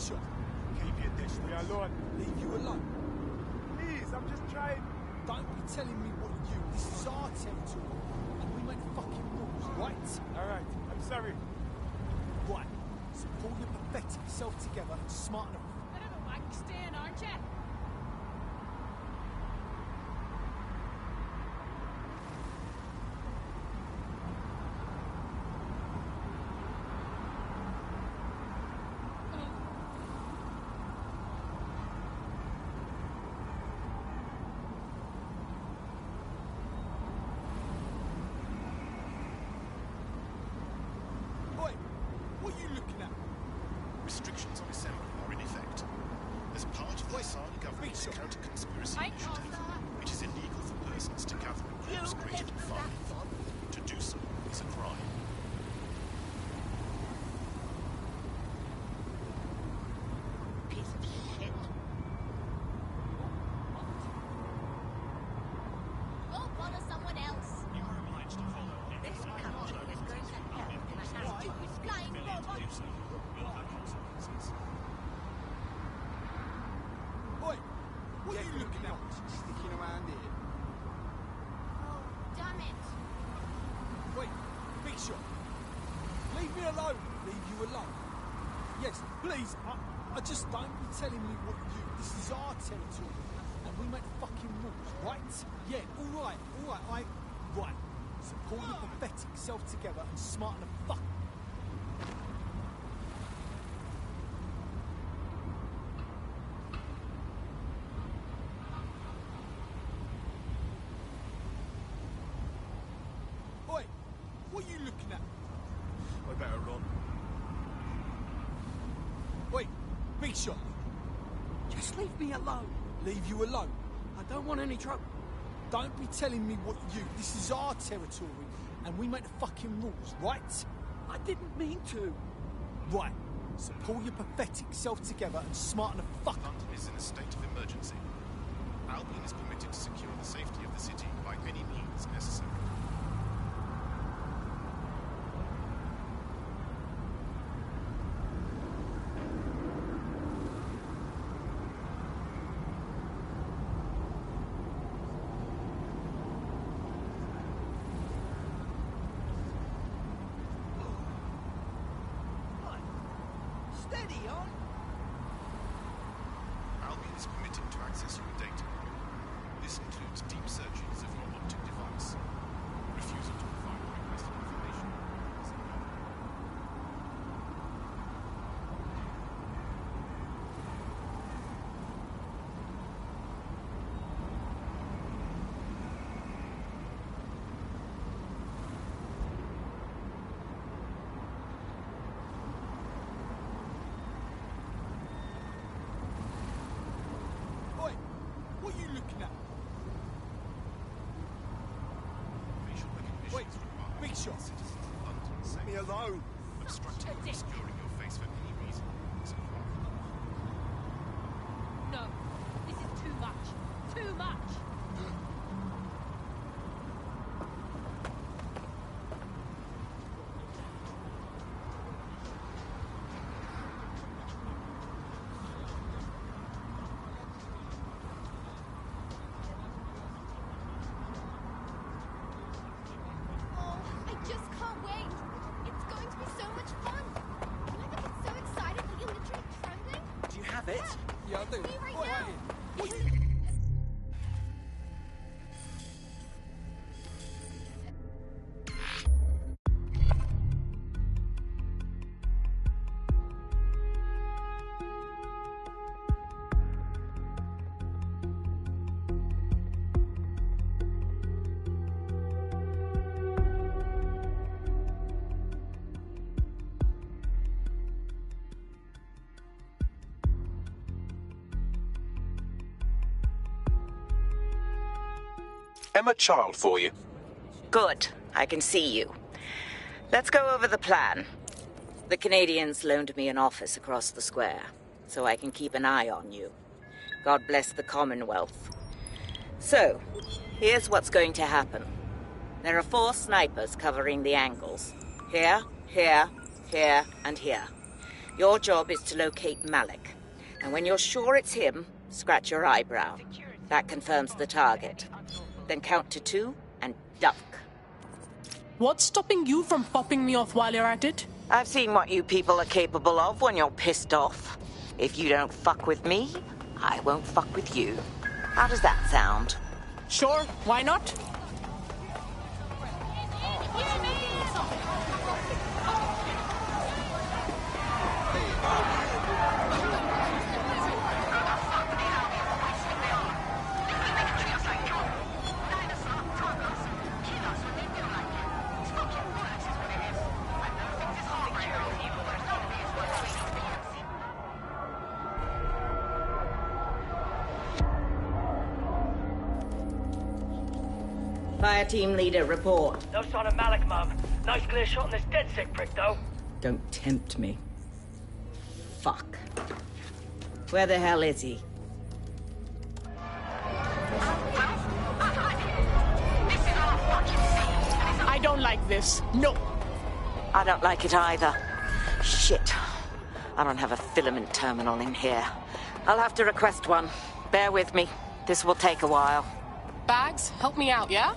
shot. Keep your dish, we are Lord. Leave you alone. Please, I'm just trying. Don't be telling me what you do. This is our territory, and we make fucking rules, right? Alright, I'm sorry. Right. So pull your pathetic self together and smarten up. Bit of a wank stand, aren't ya? Oi, what are you looking at? Restrictions on assembly are in effect. As part of the Asana government's Bishop. counter-conspiracy Right, initiative, Arthur. it is illegal for persons to gather in groups greater than 5. To do so is a crime. Piece of shit. Go bother someone else. You are obliged to follow This country is going to hell in a handbasket. Flying robot. so. Will have consequences. Oi, what are you looking at? Sticking around here. Oh, damn it. Wait, big shot. Leave me alone. Leave you alone. Yes, please. I just don't be telling me what you do. This is our territory, and we make fucking rules, right? Yeah, all right. Right. So pull your pathetic self together and smarten the fuck. Oi, what are you looking at? I better run. Wait, big shot. Just leave me alone. Leave you alone. I don't want any trouble. Don't be telling me what you do. This is our territory, and we make the fucking rules, right? I didn't mean to. Right. So pull your pathetic self together and smarten the fuck up. London is in a state of emergency. Albion is permitted to secure the safety of the city by any means necessary. Steady on. Albion is permitted to access your data. This includes deep searches of your optic device. Refusal to provide requested information is illegal. Oi, what are you looking at? Facial recognition Wait, is required. big shot. Citizens of London Leave me alone. obstructing or obscuring your face for any reason is a crime. No, this is too much. Too much. Oh, I just can't wait. It's going to be so much fun. You ever get so excited that you're literally trembling? Do you have it? Yeah, I do. Me right Oi, now. What are you... Emma Child for you. Good. I can see you. Let's go over the plan. The Canadians loaned me an office across the square, so I can keep an eye on you. God bless the Commonwealth. So, here's what's going to happen. There are 4 snipers covering the angles. Here, here, here, and here. Your job is to locate Malik. And when you're sure it's him, scratch your eyebrow. That confirms the target. Then count to 2 and duck. What's stopping you from popping me off while you're at it? I've seen what you people are capable of when you're pissed off. If you don't fuck with me, I won't fuck with you. How does that sound? Sure, why not? Fire team leader, report. No sign of Malik, Mum. Nice clear shot on this dead sick prick, though. Don't tempt me. Fuck. Where the hell is he? I don't like this. No. I don't like it either. Shit. I don't have a filament terminal in here. I'll have to request one. Bear with me. This will take a while. Bags, help me out, yeah?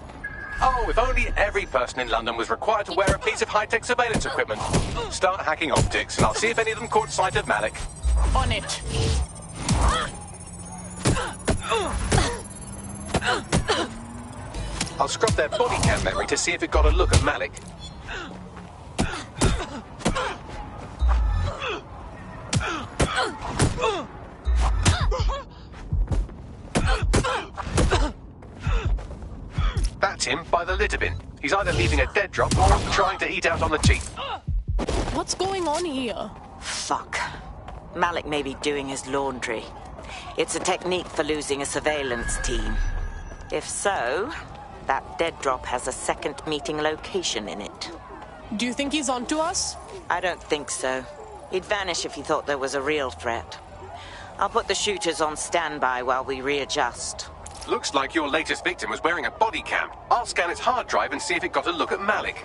Oh, if only every person in London was required to wear a piece of high-tech surveillance equipment. Start hacking optics, and I'll see if any of them caught sight of Malik. On it. I'll scrub their body cam memory to see if it got a look at Malik. That's him by the litter bin. He's either leaving a dead drop or trying to eat out on the teeth. What's going on here? Fuck. Malik may be doing his laundry. It's a technique for losing a surveillance team. If so, that dead drop has a second meeting location in it. Do you think he's onto us? I don't think so. He'd vanish if he thought there was a real threat. I'll put the shooters on standby while we readjust. Looks like your latest victim was wearing a body cam. I'll scan its hard drive and see if it got a look at Malik.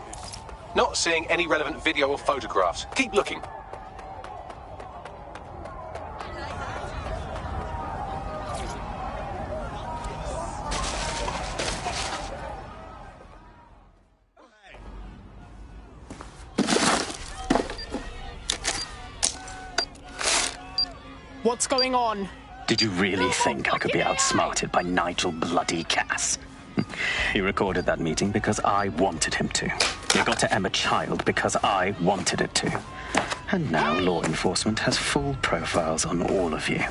Not seeing any relevant video or photographs. Keep looking. What's going on? Did you really think I could be outsmarted by Nigel bloody Cass? He recorded that meeting because I wanted him to. It got to Emma Child because I wanted it to. And now law enforcement has full profiles on all of you.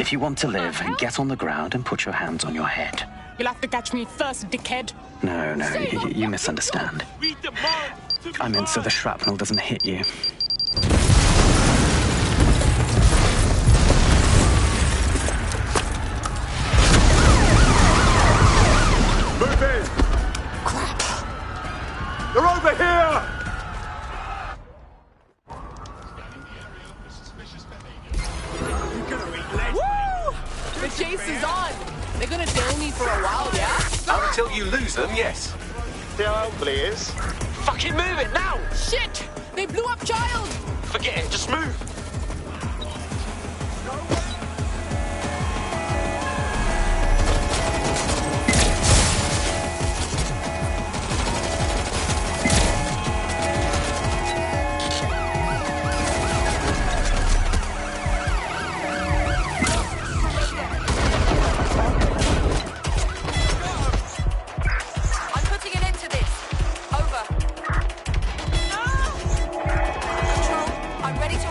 If you want to live, get on the ground and put your hands on your head. You'll have to catch me first, dickhead. No, you misunderstand. I meant so the shrapnel doesn't hit you. Move in! Crap. They're over here! Woo! The chase is on. They're gonna tail me for a while, yeah? Until you lose them, yes. Yeah, hopefully it is. Fucking move it now! Shit! They blew up Child! Forget it, just move! I'm ready to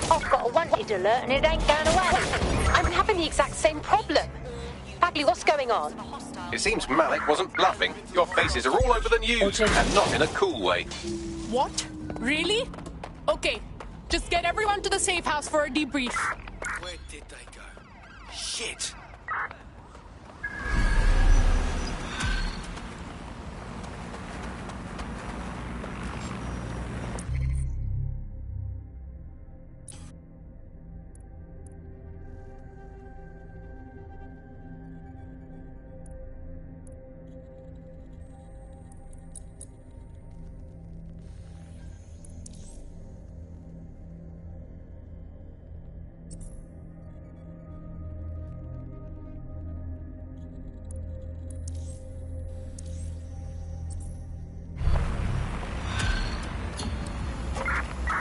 I've got a wanted alert and it ain't going away. I'm having the exact same problem. Bagley, what's going on? It seems Malik wasn't bluffing. Your faces are all over the news, and not in a cool way. What? Really? Okay, just get everyone to the safe house for a debrief. Where did they go? Shit!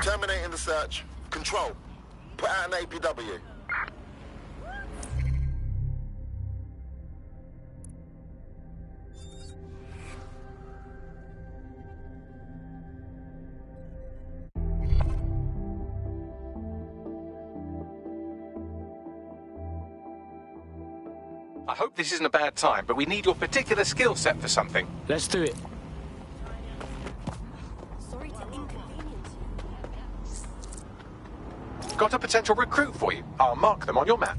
Terminating the search. Control. Put out an APW. I hope this isn't a bad time, but we need your particular skill set for something. Let's do it. Sorry to inconvenience you. Got a potential recruit for you. I'll mark them on your map.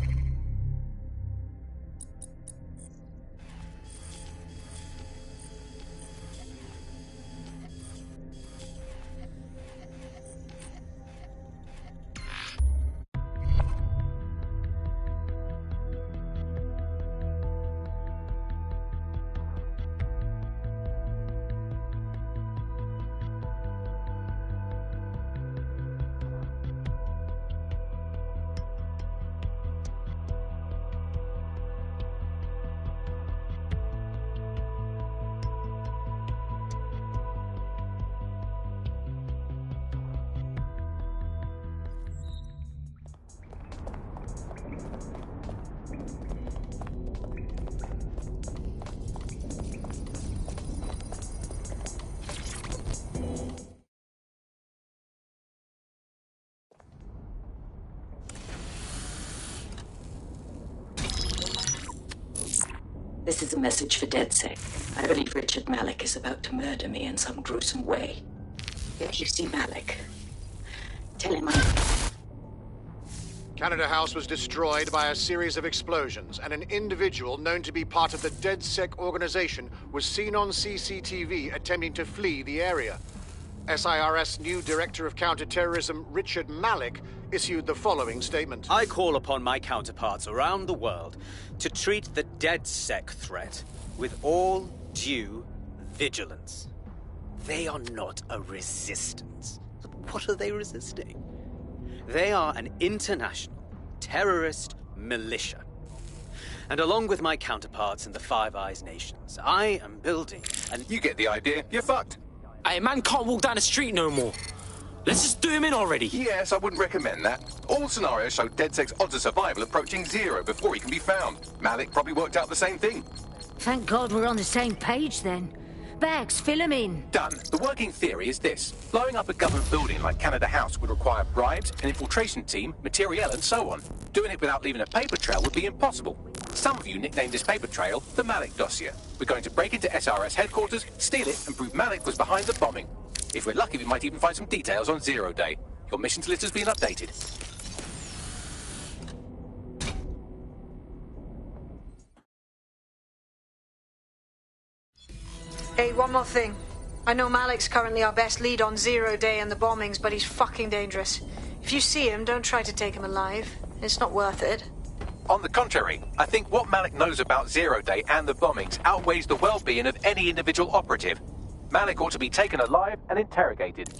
This is a message for DedSec. I believe Richard Malik is about to murder me in some gruesome way. If you see Malik, tell him Canada House was destroyed by a series of explosions, and an individual known to be part of the DedSec organization was seen on CCTV attempting to flee the area. SIRS new Director of Counterterrorism, Richard Malik, issued the following statement. I call upon my counterparts around the world to treat the DedSec threat with all due vigilance. They are not a resistance. What are they resisting? They are an international terrorist militia. And along with my counterparts in the Five Eyes nations, I am building an... You get the idea. You're fucked. Hey, man can't walk down the street no more. Let's just do him in already. Yes, I wouldn't recommend that. All scenarios show DedSec's odds of survival approaching 0 before he can be found. Malik probably worked out the same thing. Thank God we're on the same page then. Bags, fill 'em in. Done. The working theory is this. Blowing up a government building like Canada House would require bribes, an infiltration team, materiel, and so on. Doing it without leaving a paper trail would be impossible. Some of you nicknamed this paper trail the Malik dossier. We're going to break into SRS headquarters, steal it, and prove Malik was behind the bombing. If we're lucky, we might even find some details on 0 Day. Your missions list has been updated. Hey, one more thing. I know Malik's currently our best lead on 0 Day and the bombings, but he's fucking dangerous. If you see him, don't try to take him alive. It's not worth it. On the contrary, I think what Malik knows about 0 Day and the bombings outweighs the well-being of any individual operative. Malik ought to be taken alive and interrogated.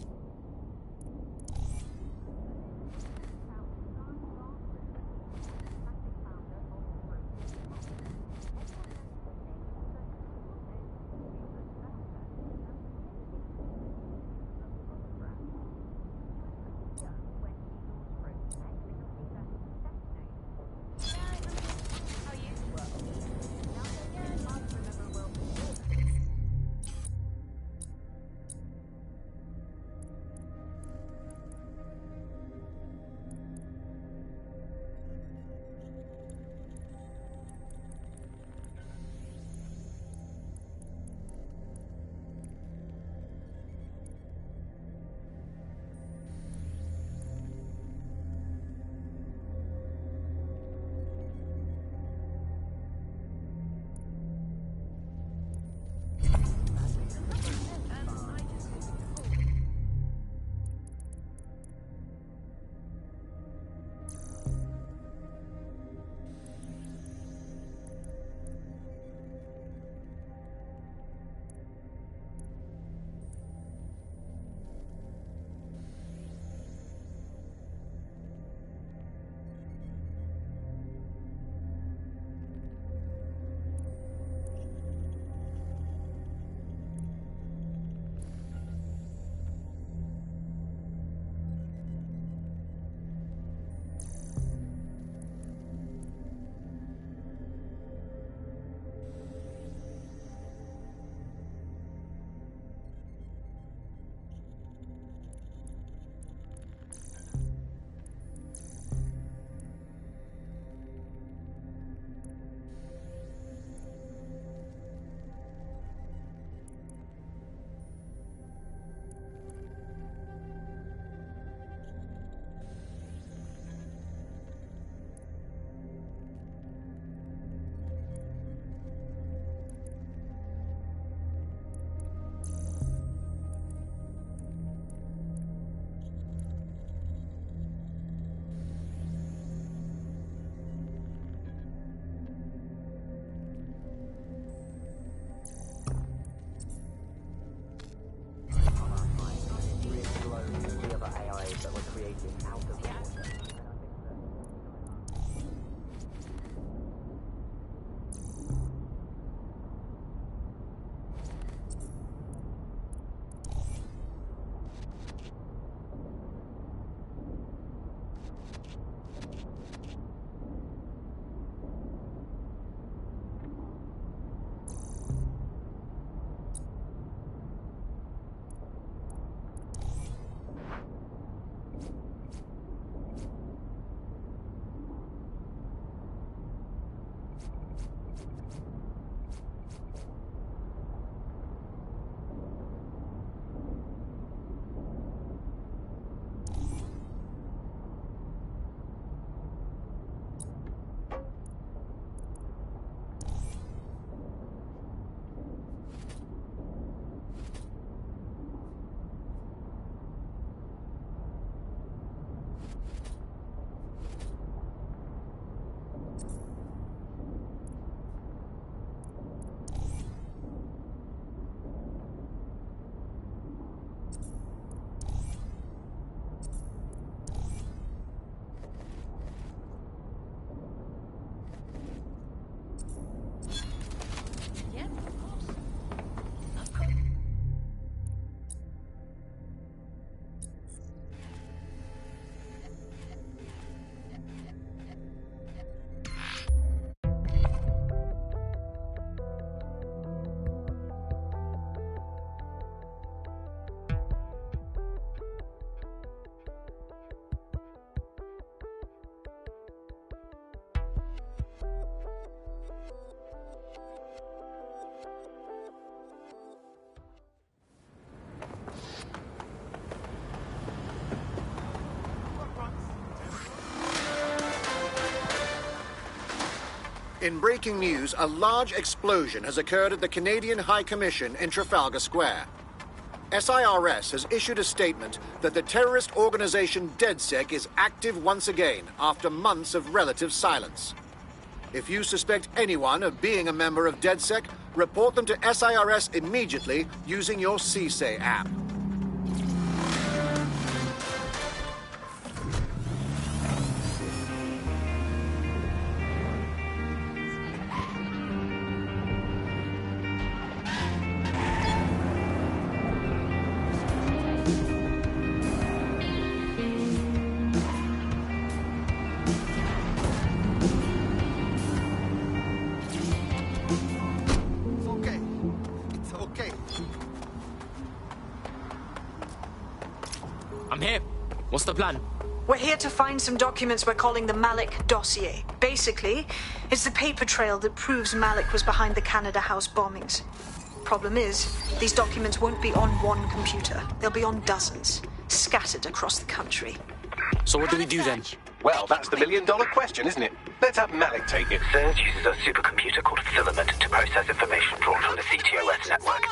In breaking news, a large explosion has occurred at the Canadian High Commission in Trafalgar Square. SIRS has issued a statement that the terrorist organization DedSec is active once again after months of relative silence. If you suspect anyone of being a member of DedSec, report them to SIRS immediately using your CSAY app. I'm here. What's the plan? We're here to find some documents we're calling the Malik dossier. Basically, it's the paper trail that proves Malik was behind the Canada House bombings. Problem is, these documents won't be on one computer. They'll be on dozens, scattered across the country. So what do we do then? Well, that's the million-dollar question, isn't it? Let's have Malik take it. Surge uses a supercomputer called Filament to process information drawn from the CTOS network.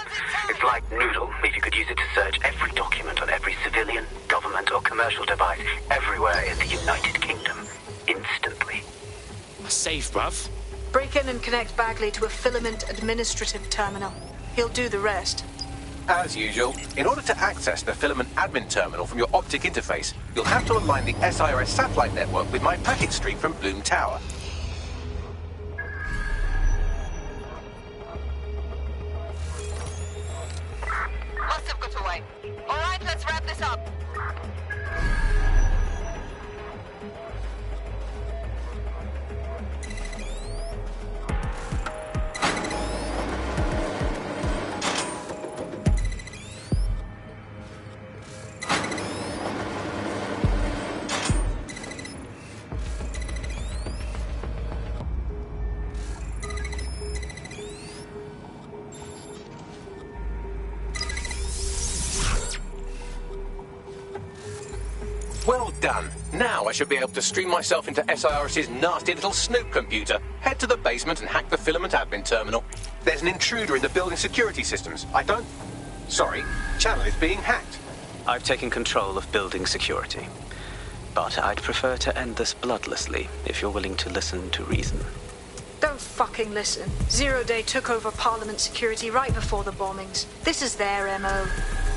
It's like Noodle, if you could use it to search every document on every civilian, government or commercial device everywhere in the United Kingdom, instantly. Safe, bruv. Break in and connect Bagley to a Filament administrative terminal. He'll do the rest. As usual, in order to access the Filament admin terminal from your optic interface, you'll have to align the SIRS satellite network with my packet stream from Bloom Tower. Must have got away. All right, let's wrap this up. Well done. Now I should be able to stream myself into SIRS's nasty little snoop computer, head to the basement and hack the Filament admin terminal. There's an intruder in the building security systems. Sorry, channel is being hacked. I've taken control of building security. But I'd prefer to end this bloodlessly, if you're willing to listen to reason. Don't fucking listen. Zero Day took over Parliament security right before the bombings. This is their MO.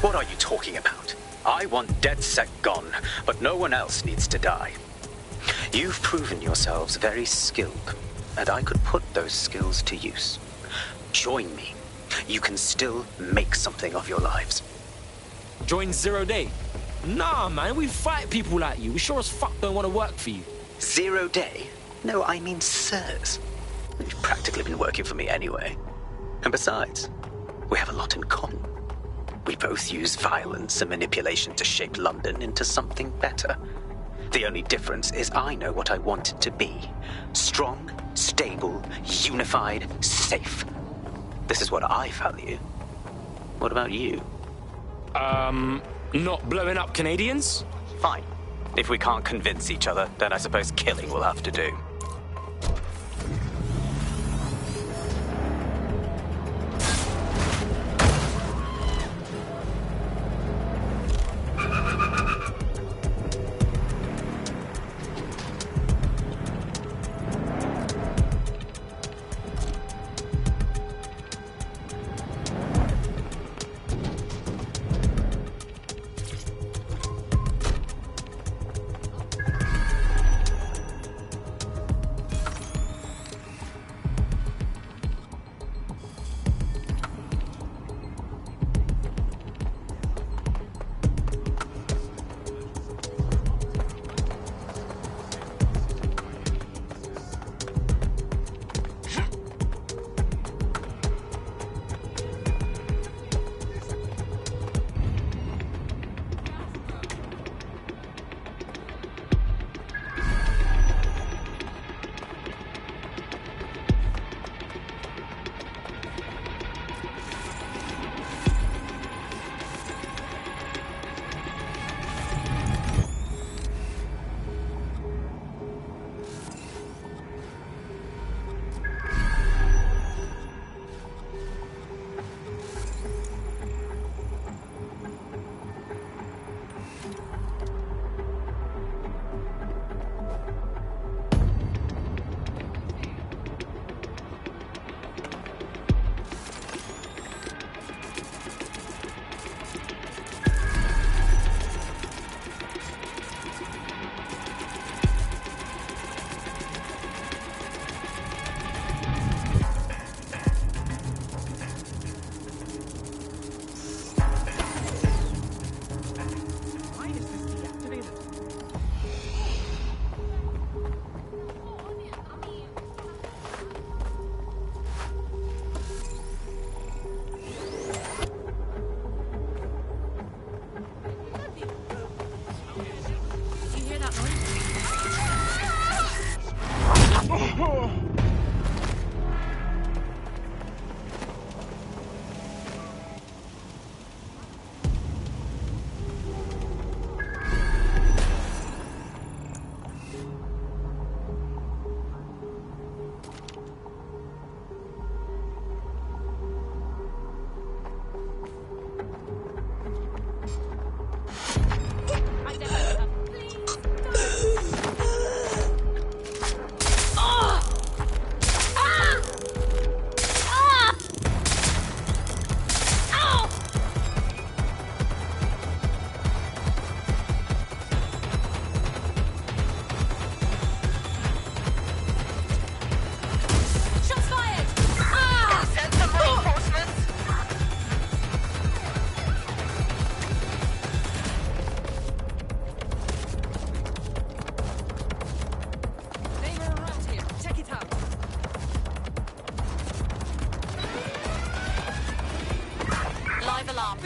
What are you talking about? I want DedSec gone, but no one else needs to die. You've proven yourselves very skilled, and I could put those skills to use. Join me. You can still make something of your lives. Join Zero Day? Nah, man, we fight people like you. We sure as fuck don't want to work for you. 0 Day? No, I mean sirs. You've practically been working for me anyway. And besides, we have a lot in common. We both use violence and manipulation to shape London into something better. The only difference is I know what I want it to be. Strong, stable, unified, safe. This is what I value. What about you? Not blowing up Canadians? Fine. If we can't convince each other, then I suppose killing will have to do.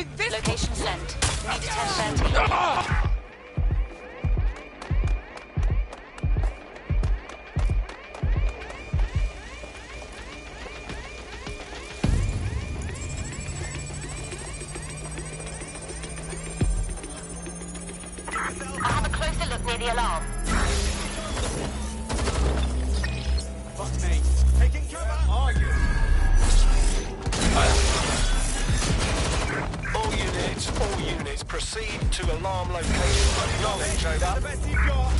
even this. Location sent. Need to test their team. I have a closer look near the alarm. Fuck me. Taking cover. Are you? All units, proceed to alarm location. Acknowledge, over. The best you've got.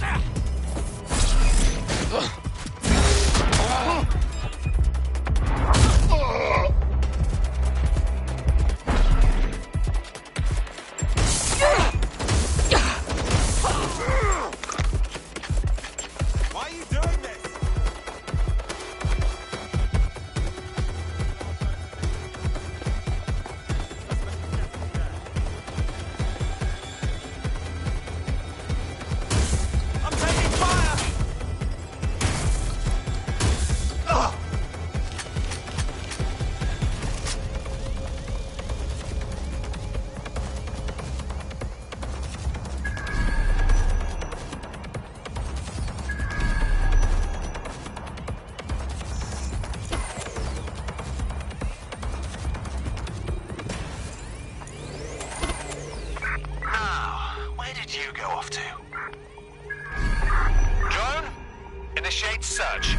Why are you doing this? I'm taking fire! Now, where did you go off to? Drone, initiate search.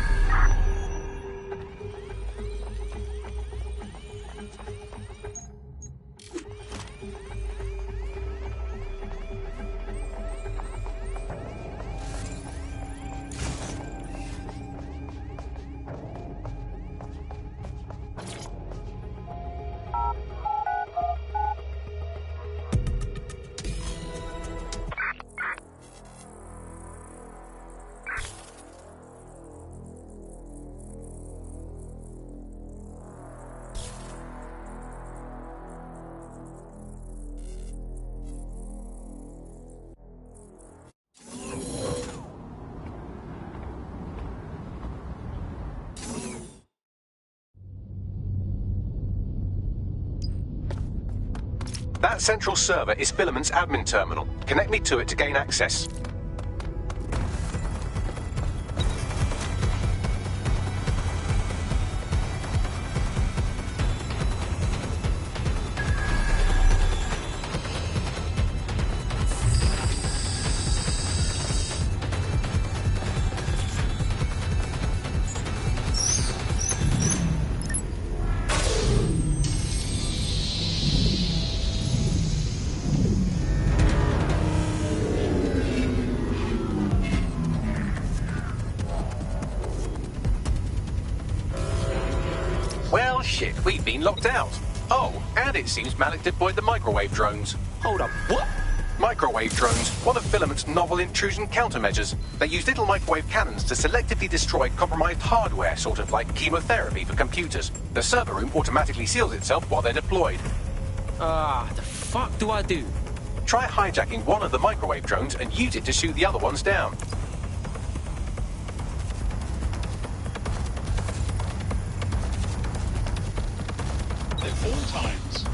That central server is Filament's admin terminal. Connect me to it to gain access. Well, shit, we've been locked out. Oh, and it seems Malik deployed the microwave drones. Hold up, what? Microwave drones, one of Filament's novel intrusion countermeasures. They use little microwave cannons to selectively destroy compromised hardware, sort of like chemotherapy for computers. The server room automatically seals itself while they're deployed. The fuck do I do? Try hijacking one of the microwave drones and use it to shoot the other ones down. At all times.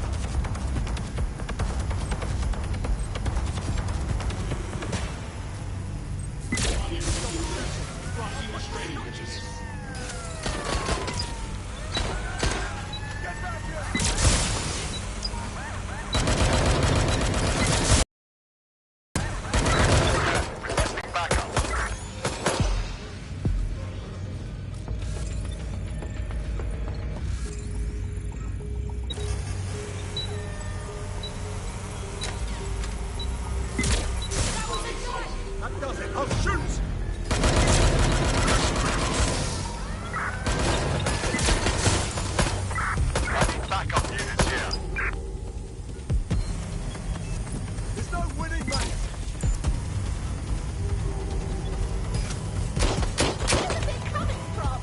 That does it. I'll shoot! I need backup units here. There's no winning, mate. Where's it coming from?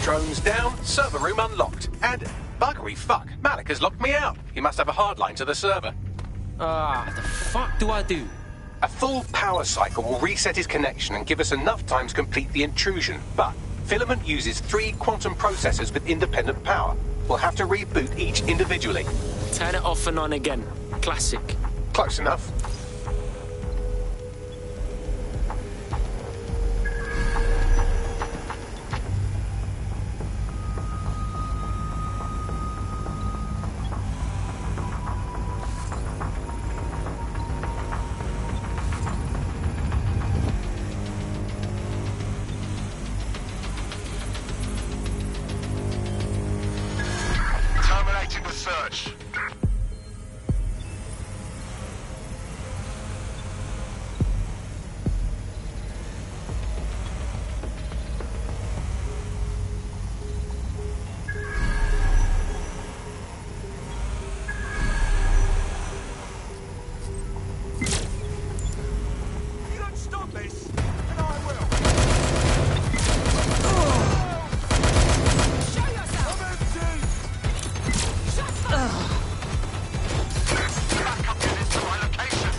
Drones down, server room unlocked. And buggery fuck, Malik has locked me out. He must have a hard line to the server. The fuck do I do? A full power cycle will reset his connection and give us enough time to complete the intrusion. But Filament uses 3 quantum processors with independent power. We'll have to reboot each individually. Turn it off and on again. Classic. Close enough. Terminating the search. If you don't stop this, then I will. Show yourself! I'm empty! Backup units to my location.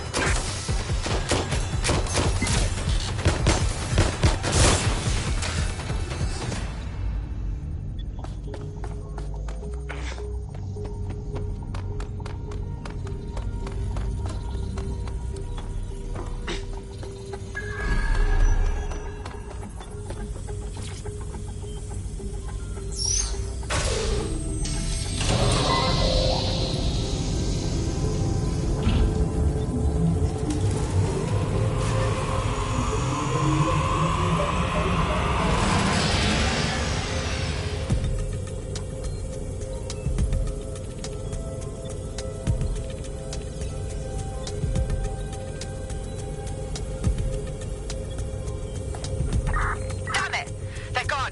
Damn it! They're gone.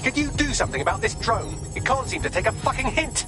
Could you do something about this drone? It can't seem to take a fucking hint.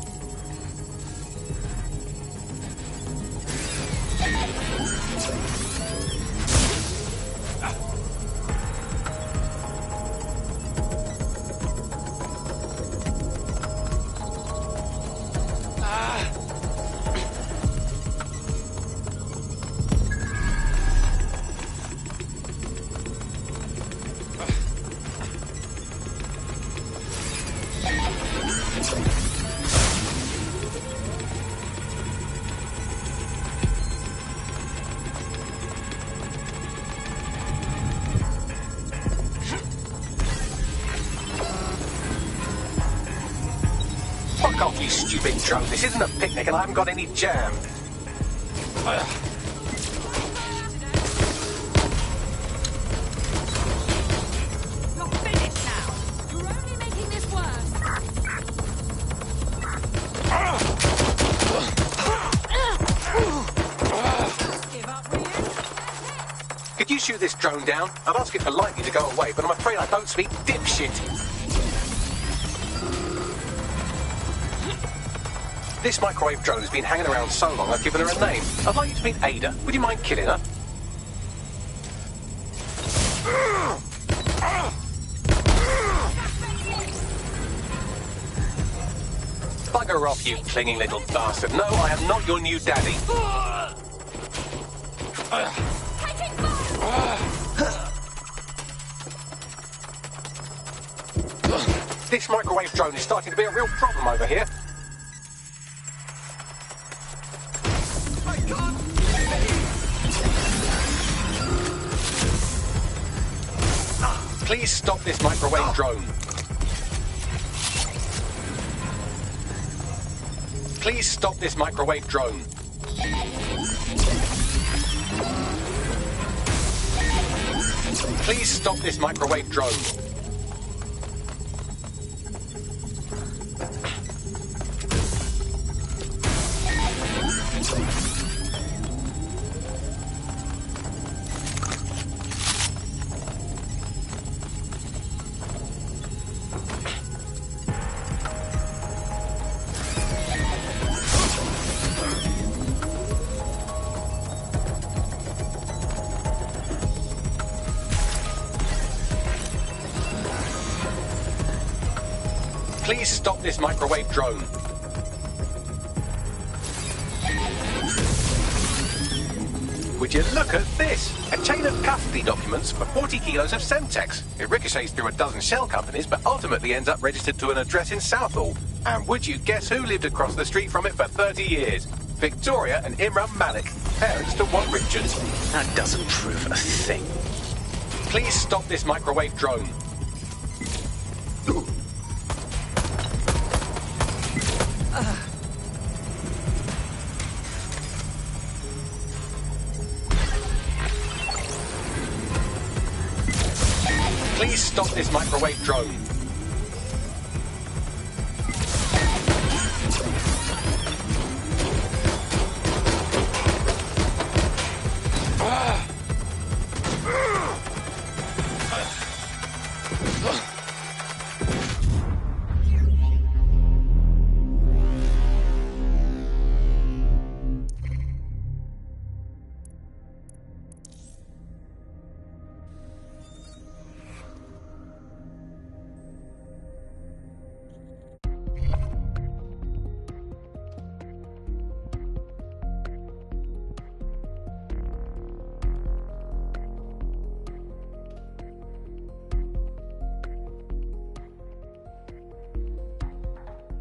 Fuck off, you stupid drone. This isn't a picnic and I haven't got any jam. You're finished now. You're only making this worse. Give up, will you? Could you shoot this drone down? I'd ask it politely to go away, but I'm afraid I don't speak dipshit. This microwave drone has been hanging around so long I've given her a name. I'd like you to meet Ada. Would you mind killing her? Bugger off, you clinging little bastard. No, I am not your new daddy. This microwave drone is starting to be a real problem over here. Please stop this microwave drone. Please stop this microwave drone. Please stop this microwave drone. Please stop this microwave drone. Would you look at this? A chain of custody documents for 40 kilos of Semtex. It ricochets through a dozen shell companies, but ultimately ends up registered to an address in Southall. And would you guess who lived across the street from it for 30 years? Victoria and Imran Malik, parents to Watt Richards. That doesn't prove a thing. Please stop this microwave drone. Please stop this microwave drone.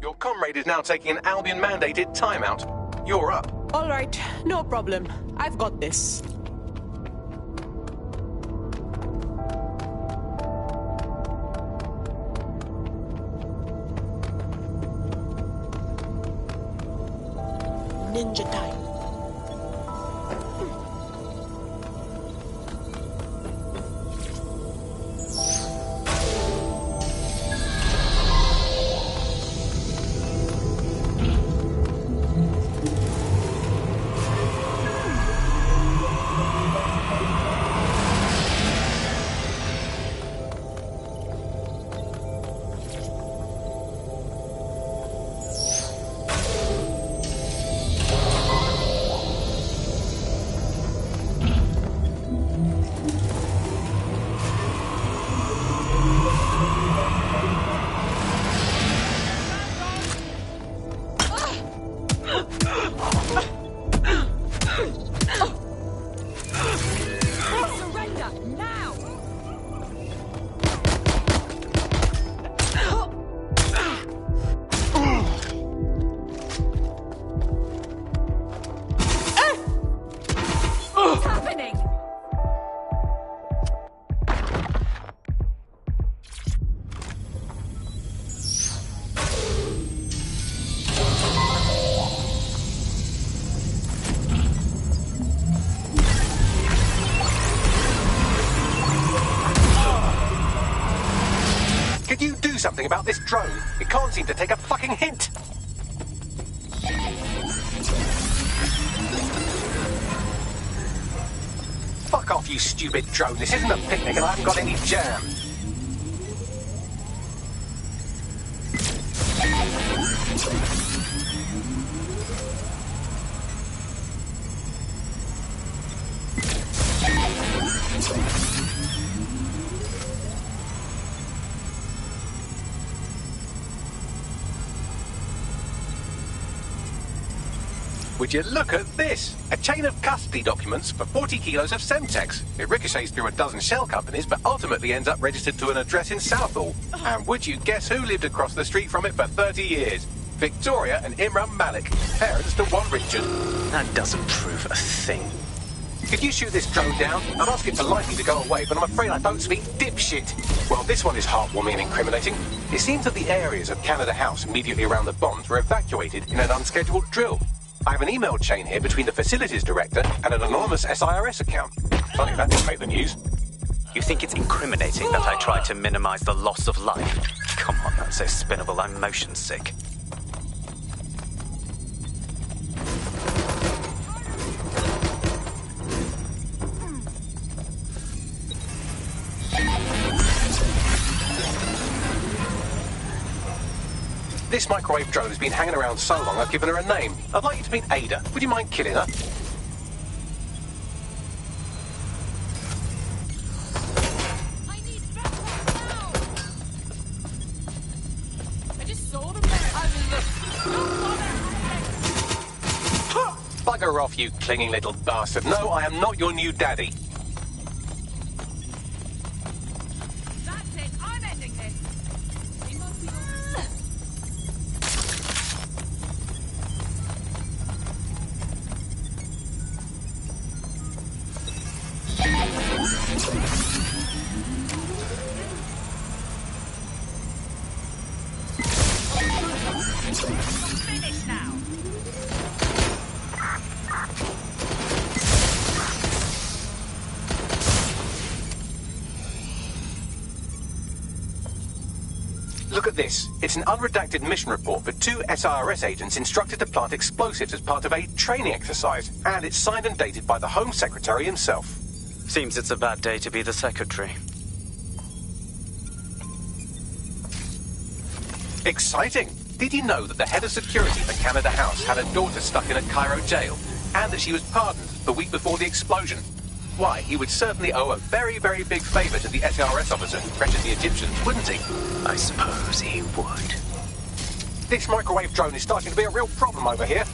Your comrade is now taking an Albion-mandated timeout. You're up. All right, no problem. I've got this. Ninja time. Could you do something about this drone? It can't seem to take a fucking hint. Fuck off, you stupid drone. This isn't a picnic and I haven't got any jam. Would you look at this? A chain of custody documents for 40 kilos of Semtex. It ricochets through a dozen shell companies, but ultimately ends up registered to an address in Southall. And would you guess who lived across the street from it for 30 years? Victoria and Imran Malik, parents to one Richard. That doesn't prove a thing. Could you shoot this drone down? I'd ask it politely to go away, but I'm afraid I don't speak dipshit. Well, this one is heartwarming and incriminating. It seems that the areas of Canada House immediately around the bombs were evacuated in an unscheduled drill. I have an email chain here between the facilities director and an anonymous SIRS account. Funny that didn't make the news. You think it's incriminating that I tried to minimize the loss of life? Come on, that's so spinnable, I'm motion sick. This microwave drone has been hanging around so long I've given her a name. I'd like you to meet Ada. Would you mind killing her? I just sold him there. Bugger off, you clinging little bastard. No, I am not your new daddy. That's it. I'm ending this. He must be... Finish now. Look at this. It's an unredacted mission report for 2 SIRS agents instructed to plant explosives as part of a training exercise. And it's signed and dated by the Home Secretary himself. Seems it's a bad day to be the secretary. Exciting! Did you know that the head of security for Canada House had a daughter stuck in a Cairo jail? And that she was pardoned the week before the explosion? Why, he would certainly owe a very, very big favour to the SIRS officer who pressured the Egyptians, wouldn't he? I suppose he would. This microwave drone is starting to be a real problem over here.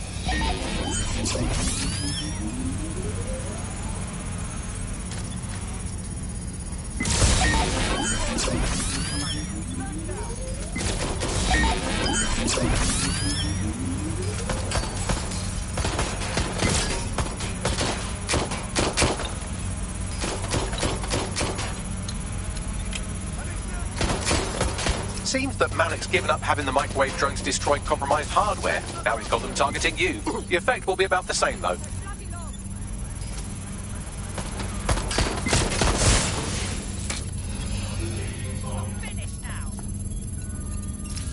Seems that Malik's given up having the microwave drones destroy compromised hardware. Now he's got them targeting you. The effect will be about the same, though.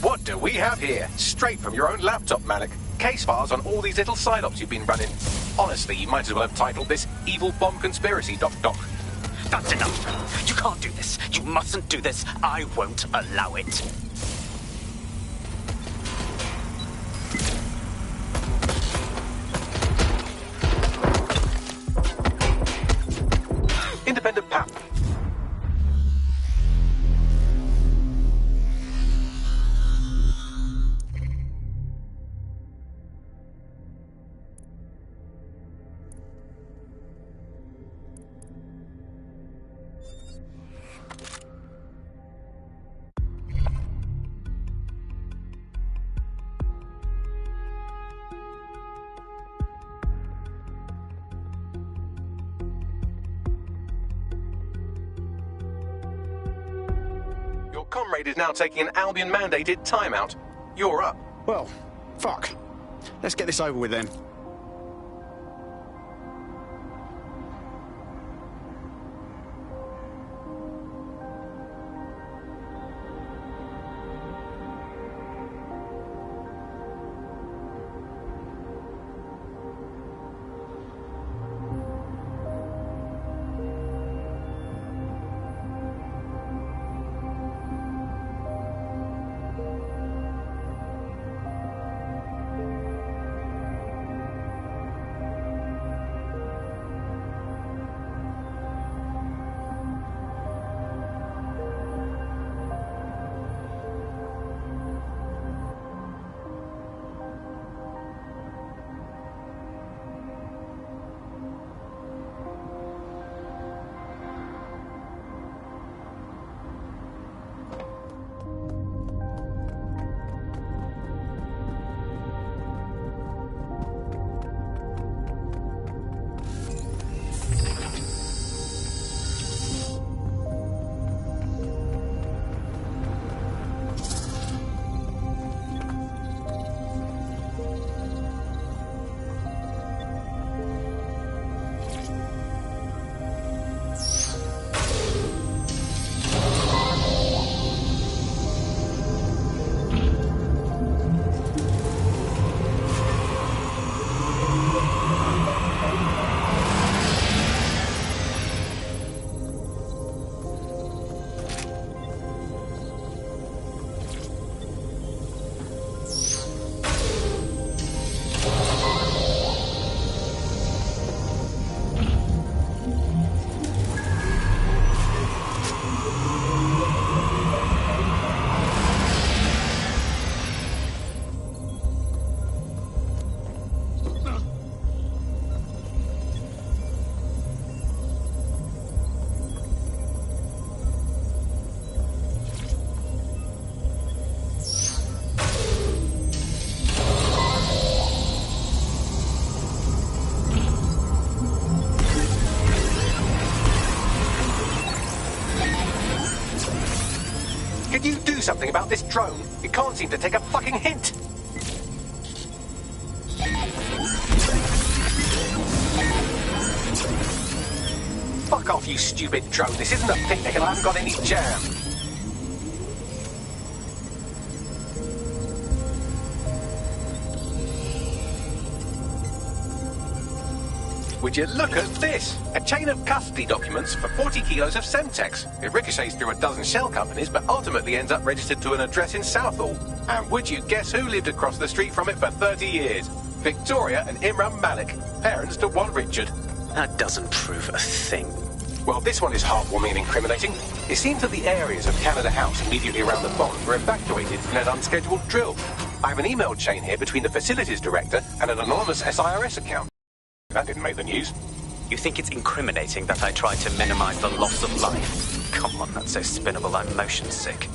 What do we have here? Straight from your own laptop, Malik. Case files on all these little side-ops you've been running. Honestly, you might as well have titled this Evil Bomb Conspiracy, Doc. That's enough. You can't do this. You mustn't do this. I won't allow it. Independent Pap. Your comrade is now taking an Albion-mandated timeout. You're up. Well, fuck. Let's get this over with then. something about this drone. It can't seem to take a fucking hint. Fuck off, you stupid drone. This isn't a picnic and I haven't got any jam. Would you look at this? A chain of custody documents for 40 kilos of Semtex. It ricochets through a dozen shell companies, but ultimately ends up registered to an address in Southall. And would you guess who lived across the street from it for 30 years? Victoria and Imran Malik, parents to one Richard. That doesn't prove a thing. Well, this one is heartwarming and incriminating. It seems that the areas of Canada House immediately around the bomb were evacuated in an unscheduled drill. I have an email chain here between the facilities director and an anonymous SIRS account. That didn't make the news. You think it's incriminating that I tried to minimize the loss of life? Come on, that's so spinnable, I'm motion sick.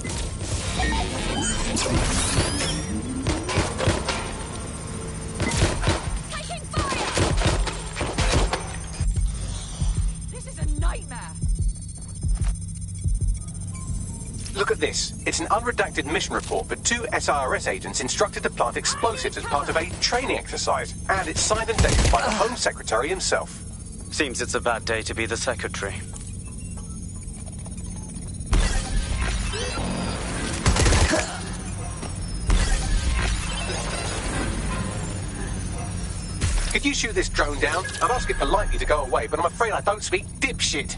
Taking fire! This is a nightmare. Look at this. It's an unredacted mission report for 2 SIRS agents instructed to plant explosives as part of a training exercise. And it's signed and dated by the Home Secretary himself. Seems it's a bad day to be the secretary. Could you shoot this drone down? I'd ask it politely to go away, but I'm afraid I don't speak dipshit.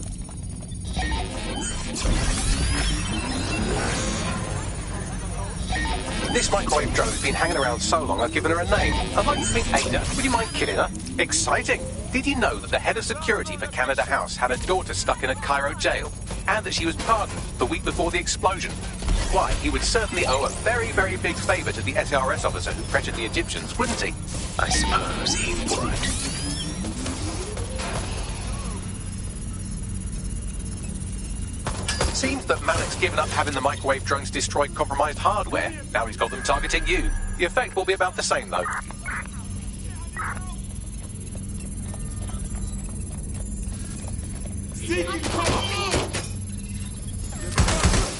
This microwave drone has been hanging around so long I've given her a name. I'd like you to meet Ada. Would you mind killing her? Exciting! Did you know that the head of security for Canada House had a daughter stuck in a Cairo jail? And that she was pardoned the week before the explosion? Why, he would certainly owe a very, very big favour to the SRS officer who pressured the Egyptians, wouldn't he? I suppose he would. Seems that Malik's given up having the microwave drones destroy compromised hardware. Now he's got them targeting you. The effect will be about the same, though.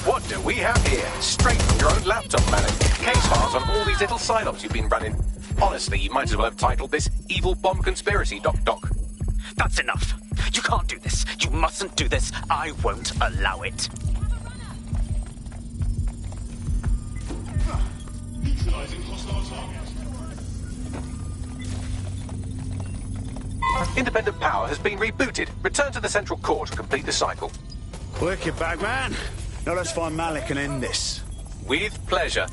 What do we have here? Straight from your own laptop, Malik. Case files on all these little side-ops you've been running. Honestly, you might as well have titled this Evil Bomb Conspiracy, Doc. That's enough. You can't do this. You mustn't do this. I won't allow it. Neutralizing hostile target. Independent power has been rebooted. Return to the central core to complete the cycle. Wicked, Bagman. Now let's find Malik and end this. With pleasure.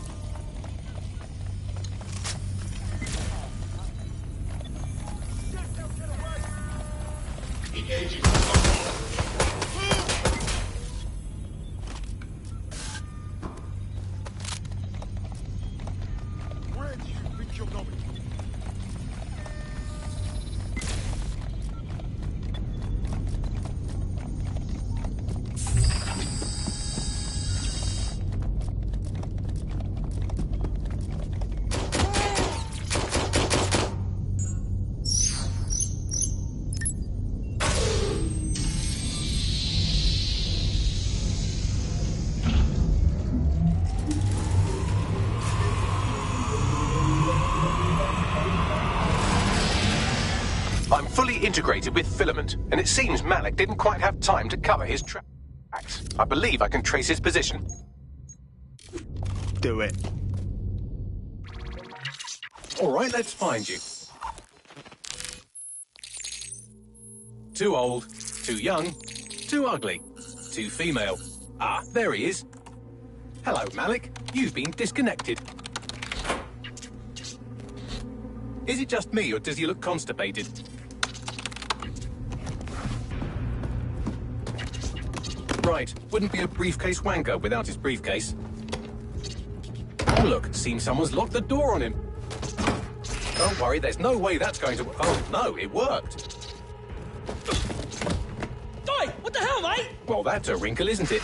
Engaging. Where do you think you're going? I'm fully integrated with Filament, and it seems Malik didn't quite have time to cover his tracks. I believe I can trace his position. Do it. All right, let's find you. Too old, too young, too ugly, too female. Ah, there he is. Hello, Malik. You've been disconnected. Is it just me, or does he look constipated? Right, wouldn't be a briefcase wanker without his briefcase. Oh, look, seems someone's locked the door on him. Don't worry, there's no way that's going to... Oh, no, it worked. Oi, what the hell, mate? Well, that's a wrinkle, isn't it?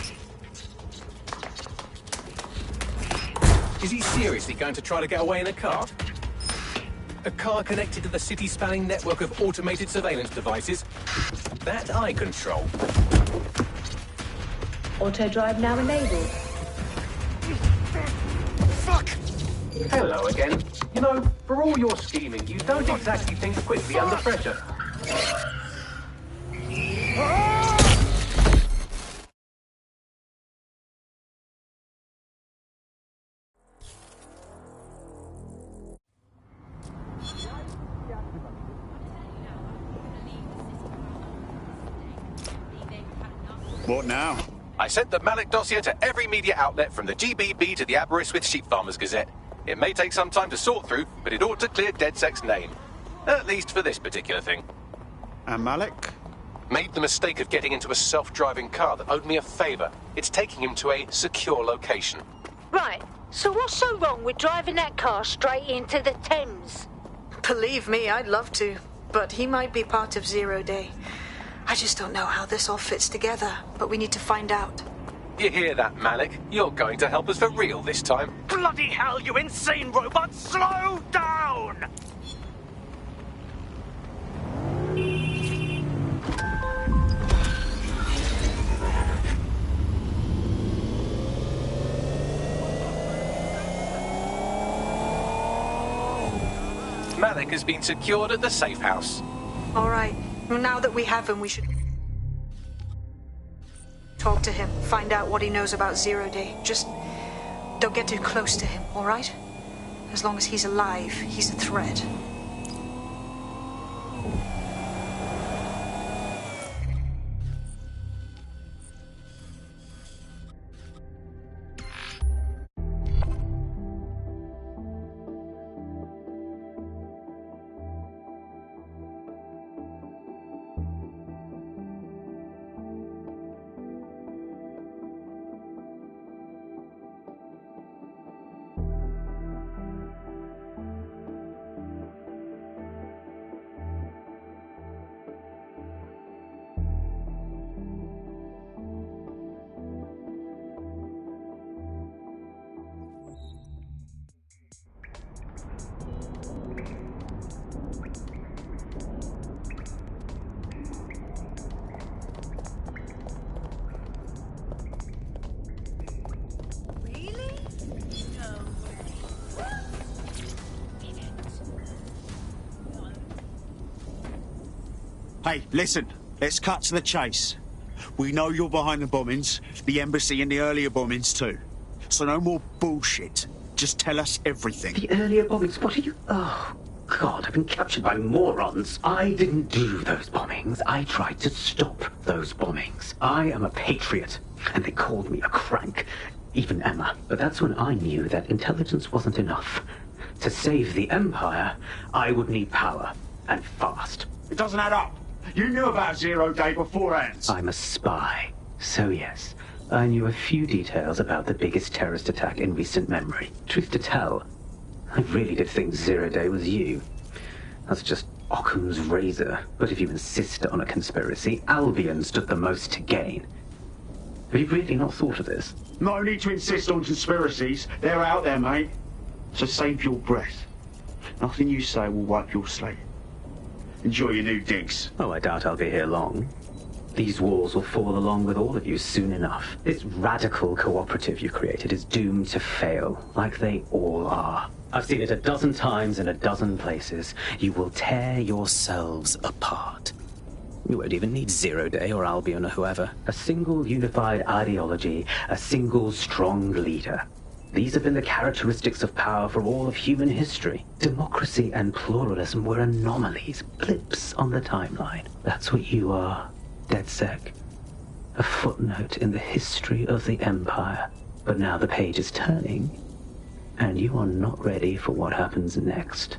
Is he seriously going to try to get away in a car? A car connected to the city-spanning network of automated surveillance devices? That I control. Auto drive now enabled. Fuck! Hello again. You know, for all your scheming, you don't exactly think quickly under pressure. What now? I sent the Malik dossier to every media outlet from the GBB to the Aberystwyth Sheep Farmers Gazette. It may take some time to sort through, but it ought to clear DedSec's name. At least for this particular thing. And Malik? Made the mistake of getting into a self-driving car that owed me a favour. It's taking him to a secure location. Right, so what's so wrong with driving that car straight into the Thames? Believe me, I'd love to, but he might be part of Zero Day. I just don't know how this all fits together, but we need to find out. You hear that, Malik? You're going to help us for real this time. Bloody hell, you insane robot! Slow down! Malik has been secured at the safe house. All right. Well, now that we have him, we should talk to him, find out what he knows about Zero Day. Just don't get too close to him, all right? As long as he's alive, he's a threat. Hey, listen, let's cut to the chase. We know you're behind the bombings, the embassy and the earlier bombings too. So no more bullshit. Just tell us everything. The earlier bombings? What are you... Oh, God, I've been captured by morons. I didn't do those bombings. I tried to stop those bombings. I am a patriot, and they called me a crank. Even Emma. But that's when I knew that intelligence wasn't enough. To save the Empire, I would need power, and fast. It doesn't add up. You knew about Zero Day beforehand. I'm a spy. So yes, I knew a few details about the biggest terrorist attack in recent memory. Truth to tell, I really did think Zero Day was you. That's just Occam's razor. But if you insist on a conspiracy, Albion stood the most to gain. Have you really not thought of this? No need to insist on conspiracies. They're out there, mate. So save your breath. Nothing you say will wipe your slate. Enjoy your new digs. Oh, I doubt I'll be here long. These walls will fall along with all of you soon enough. This radical cooperative you created is doomed to fail, like they all are. I've seen it a dozen times in a dozen places. You will tear yourselves apart. You won't even need Zero Day or Albion or whoever. A single unified ideology, a single strong leader. These have been the characteristics of power for all of human history. Democracy and pluralism were anomalies, blips on the timeline. That's what you are, DedSec. A footnote in the history of the Empire. But now the page is turning, and you are not ready for what happens next.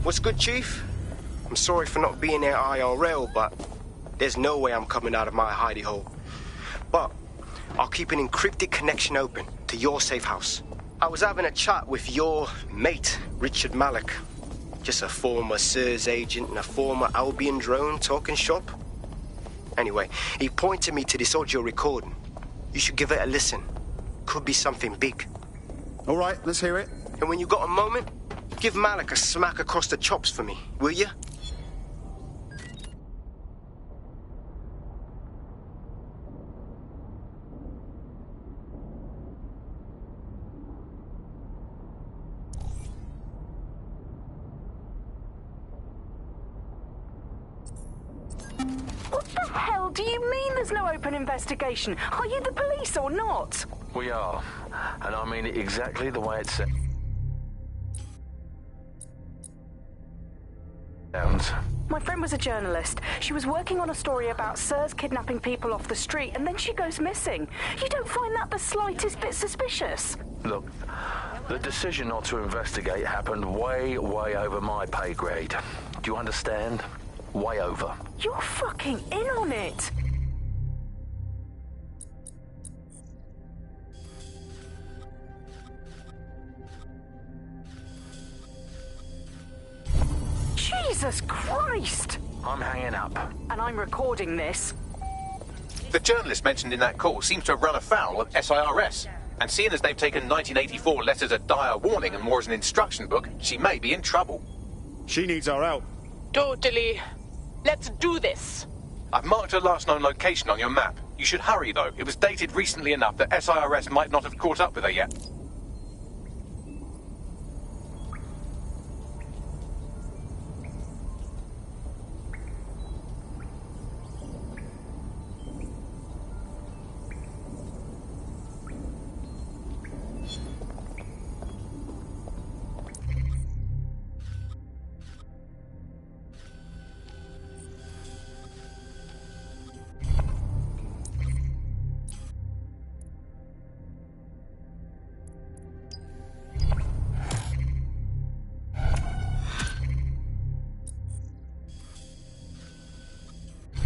What's good, Chief? I'm sorry for not being there IRL, but there's no way I'm coming out of my hidey hole. But I'll keep an encrypted connection open to your safe house. I was having a chat with your mate, Richard Malik. Just a former SIRS agent and a former Albion drone talking shop. Anyway, he pointed me to this audio recording. You should give it a listen. Could be something big. All right, let's hear it. And when you got a moment, give Malik a smack across the chops for me, will you? What the hell do you mean there's no open investigation? Are you the police or not? We are. And I mean it exactly the way it sounds. My friend was a journalist. She was working on a story about SIRS kidnapping people off the street, and then she goes missing. You don't find that the slightest bit suspicious? Look, the decision not to investigate happened way, way over my pay grade. Do you understand? Way over. You're fucking in on it. Jesus Christ! I'm hanging up. And I'm recording this. The journalist mentioned in that call seems to have run afoul of SIRS. And seeing as they've taken 1984 less as a dire warning and more as an instruction book, she may be in trouble. She needs our help. Totally. Let's do this. I've marked her last known location on your map. You should hurry, though. It was dated recently enough that SIRS might not have caught up with her yet.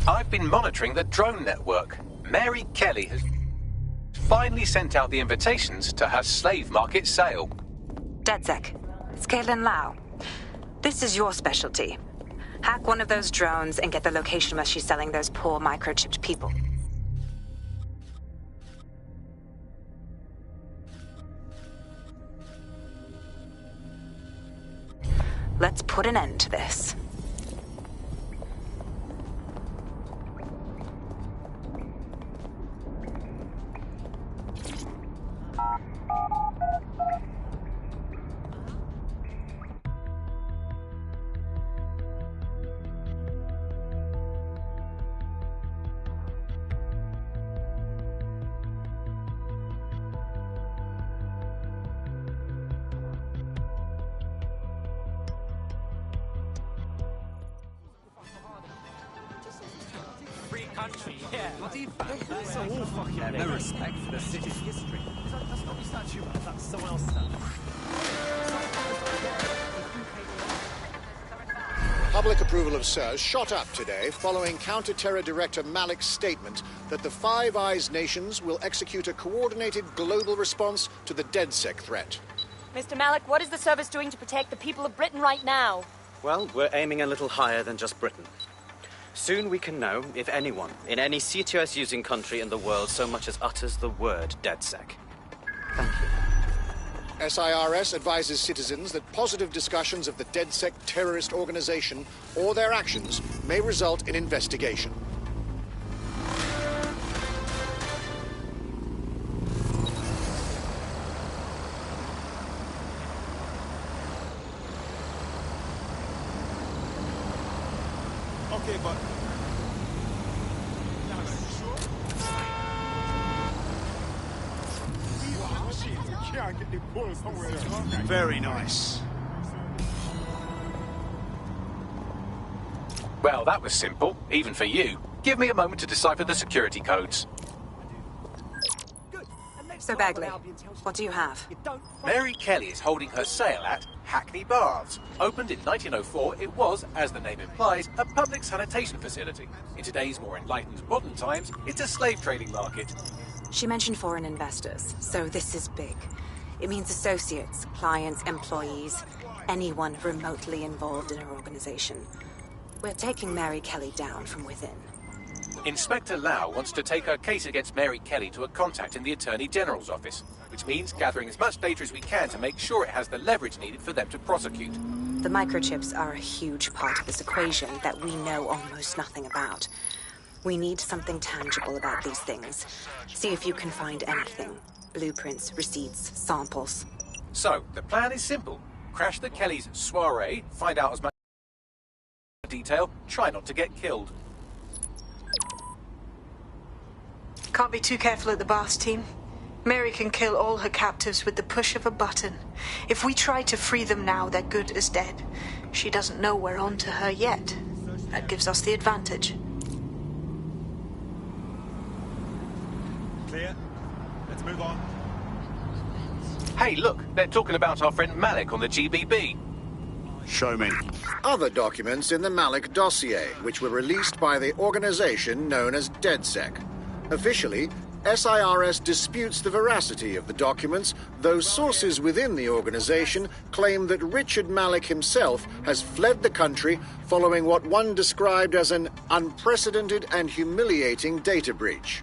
I've been monitoring the drone network. Mary Kelly has finally sent out the invitations to her slave market sale. DedSec, it's Caitlin Lau. This is your specialty. Hack one of those drones and get the location where she's selling those poor microchipped people. Let's put an end to this. Country, yeah. What do you think? That's all fucking no respect for the city's history. That's not the statue, that's someone else's statue. Public approval of SIRS shot up today following Counter-Terror Director Malik's statement that the Five Eyes nations will execute a coordinated global response to the DedSec threat. Mr. Malik, what is the service doing to protect the people of Britain right now? Well, we're aiming a little higher than just Britain. Soon we can know if anyone in any CTOS-using country in the world so much as utters the word DedSec. Thank you. SIRS advises citizens that positive discussions of the DedSec terrorist organization or their actions may result in investigation. Okay, but... Very nice. Well, that was simple, even for you. Give me a moment to decipher the security codes. Good. And let's So, Bagley, what do you have? Mary Kelly is holding her sale at Hackney Baths. Opened in 1904, it was, as the name implies, a public sanitation facility. In today's more enlightened modern times, it's a slave trading market. She mentioned foreign investors, so this is big. It means associates, clients, employees, anyone remotely involved in her organization. We're taking Mary Kelly down from within. Inspector Lau wants to take her case against Mary Kelly to a contact in the Attorney General's office, which means gathering as much data as we can to make sure it has the leverage needed for them to prosecute. The microchips are a huge part of this equation that we know almost nothing about. We need something tangible about these things. See if you can find anything. Blueprints, receipts, samples. So, the plan is simple. Crash the Kellys' soiree, find out as much detail, try not to get killed. Can't be too careful at the Baths team. Mary can kill all her captives with the push of a button. If we try to free them now, they're good as dead. She doesn't know we're on to her yet. That gives us the advantage. Clear. Let's move on. Hey, look, they're talking about our friend Malik on the GBB. Show me. Other documents in the Malik dossier, which were released by the organization known as DedSec. Officially, SIRS disputes the veracity of the documents, though sources within the organization claim that Richard Malik himself has fled the country following what one described as an unprecedented and humiliating data breach.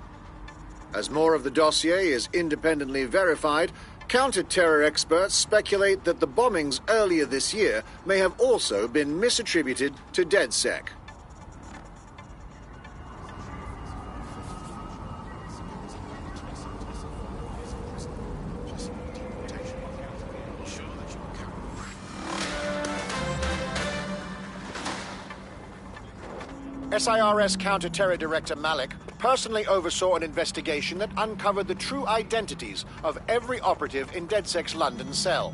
As more of the dossier is independently verified, counter-terror experts speculate that the bombings earlier this year may have also been misattributed to DedSec. SIRS Counter-Terror Director Malik personally oversaw an investigation that uncovered the true identities of every operative in DedSec's London cell.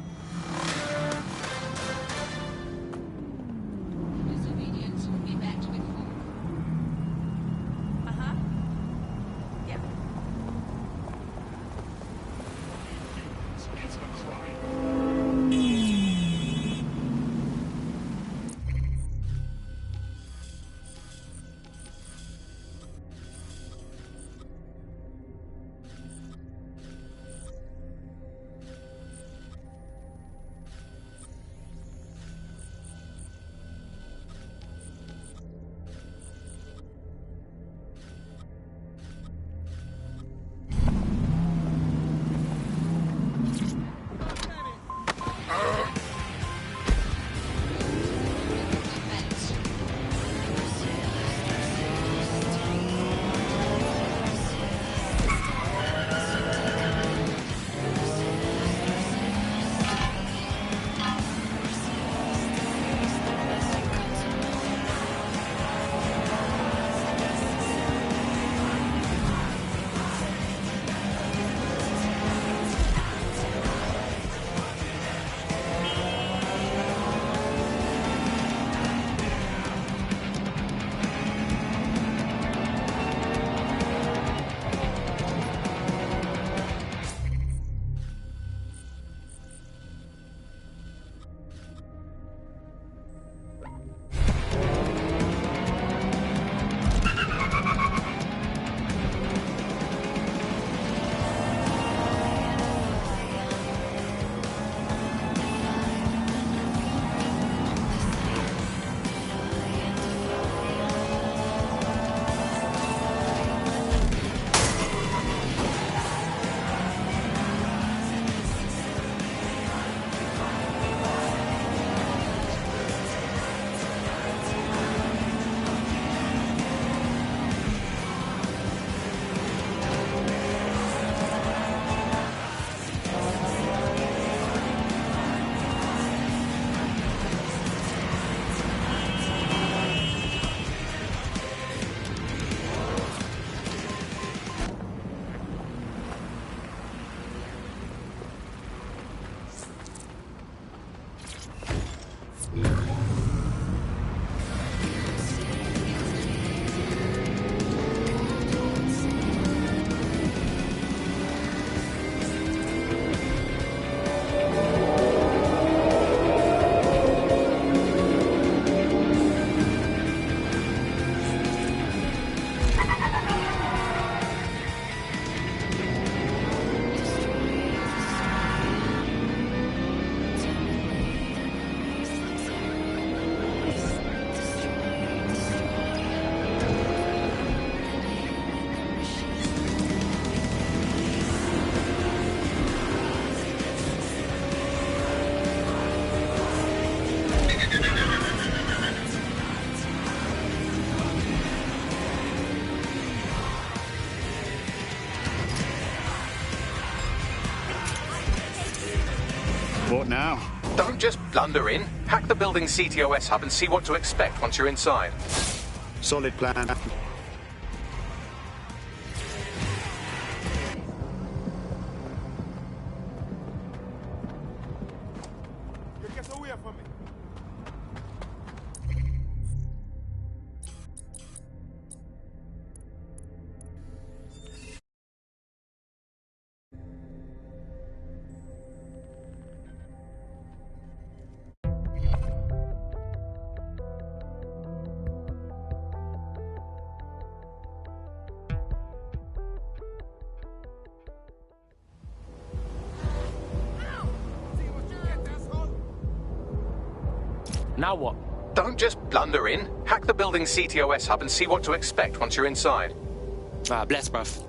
just blunder in, hack the building's CTOS hub and see what to expect once you're inside. Solid plan. Now what? Don't just blunder in, hack the building's CTOS hub and see what to expect once you're inside. Ah, bless, bruv.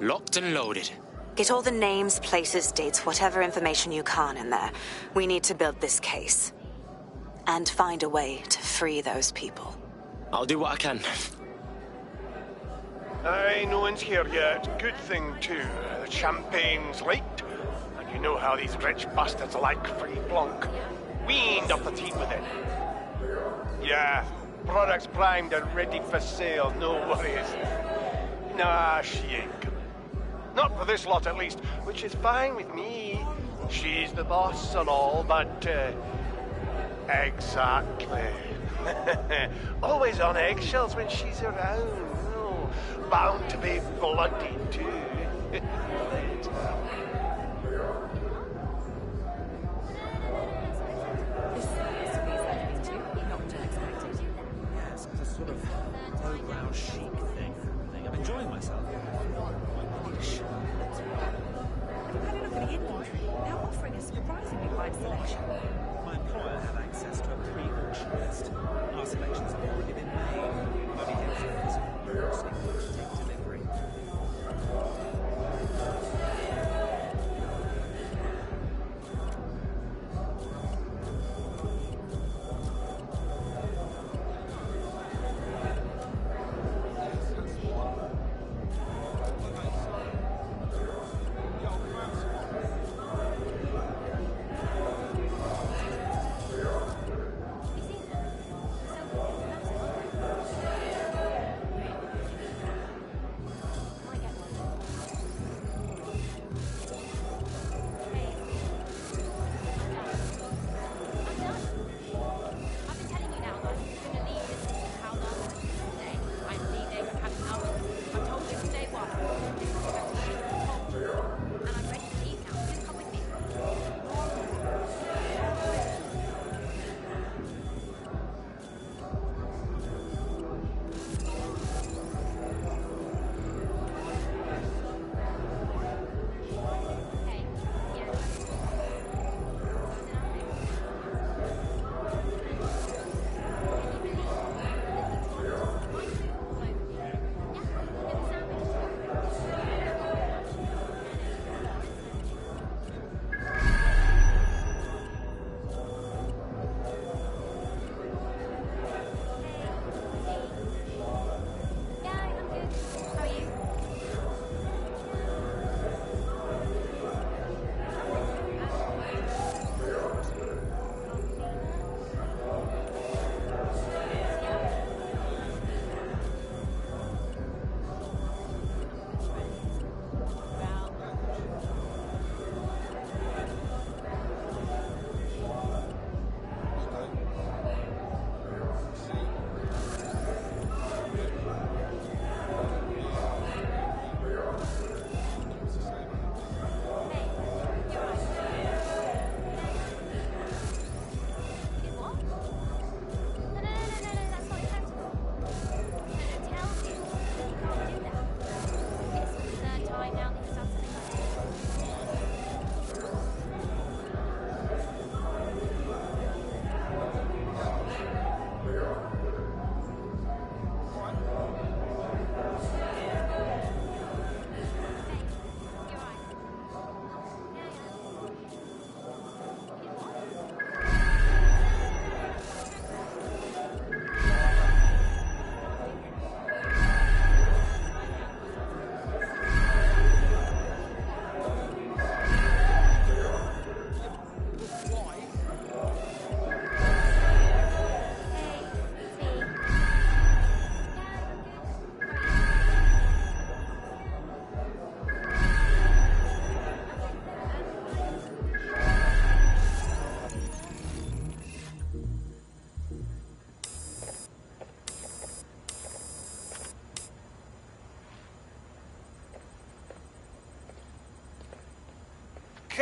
Locked and loaded. Get all the names, places, dates, whatever information you can in there. We need to build this case. And find a way to free those people. I'll do what I can. Aye, no one's here yet. Good thing, too. The champagne's late. And you know how these rich bastards like free plonk. We ain't up the teeth with it. Yeah, products primed and ready for sale, no worries. Nah, she ain't coming. Not for this lot, at least, which is fine with me. She's the boss and all, but, exactly. Always on eggshells when she's around. Oh, bound to be bloody, too. Yes, it's a sort of low-brow chic thing. I'm enjoying myself. Have you had a look at the inventory? They're offering a surprisingly wide selection. My employer had access to a pre-auction list. Our selections have already been made. Body heads are physical products to take delivery.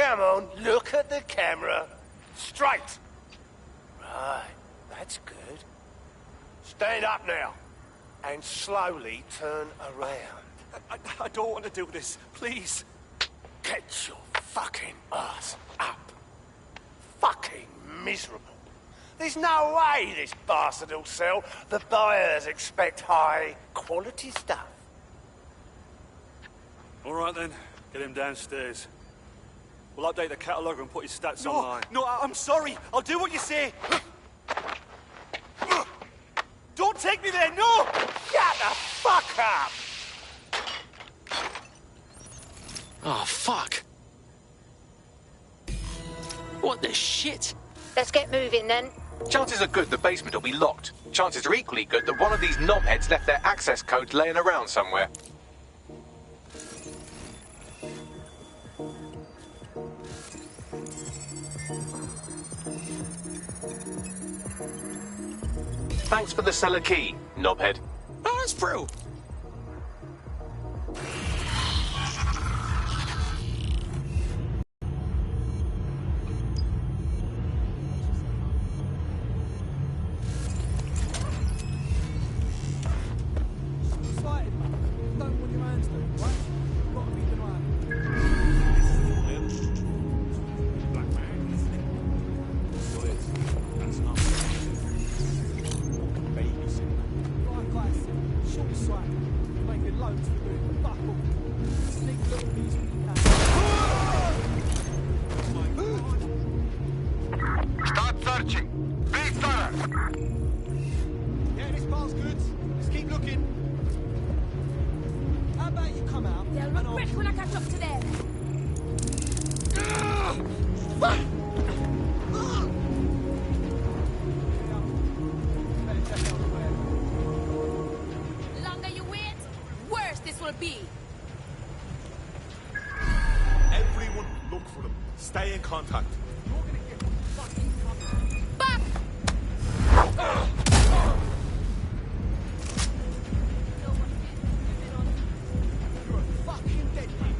Come on, look at the camera. Straight. Right, that's good. Stand up now. And slowly turn around. I don't want to do this. Please. Get your fucking ass up. Fucking miserable. There's no way this bastard will sell. The buyers expect high quality stuff. All right then, get him downstairs. We'll update the catalogue and put his stats online. No, I'm sorry. I'll do what you say. Don't take me there, no! Shut the fuck up! Oh, fuck. What the shit? Let's get moving then. Chances are good the basement will be locked. Chances are equally good that one of these knobheads left their access codes laying around somewhere. Thanks for the cellar key, knobhead. Oh, that's true. Start searching. Be thorough. Yeah, this part's good. Let's keep looking. How about you come out? They'll regret when I catch up to them. The longer you wait, worse this will be. Everyone look for them. Stay in contact. Back!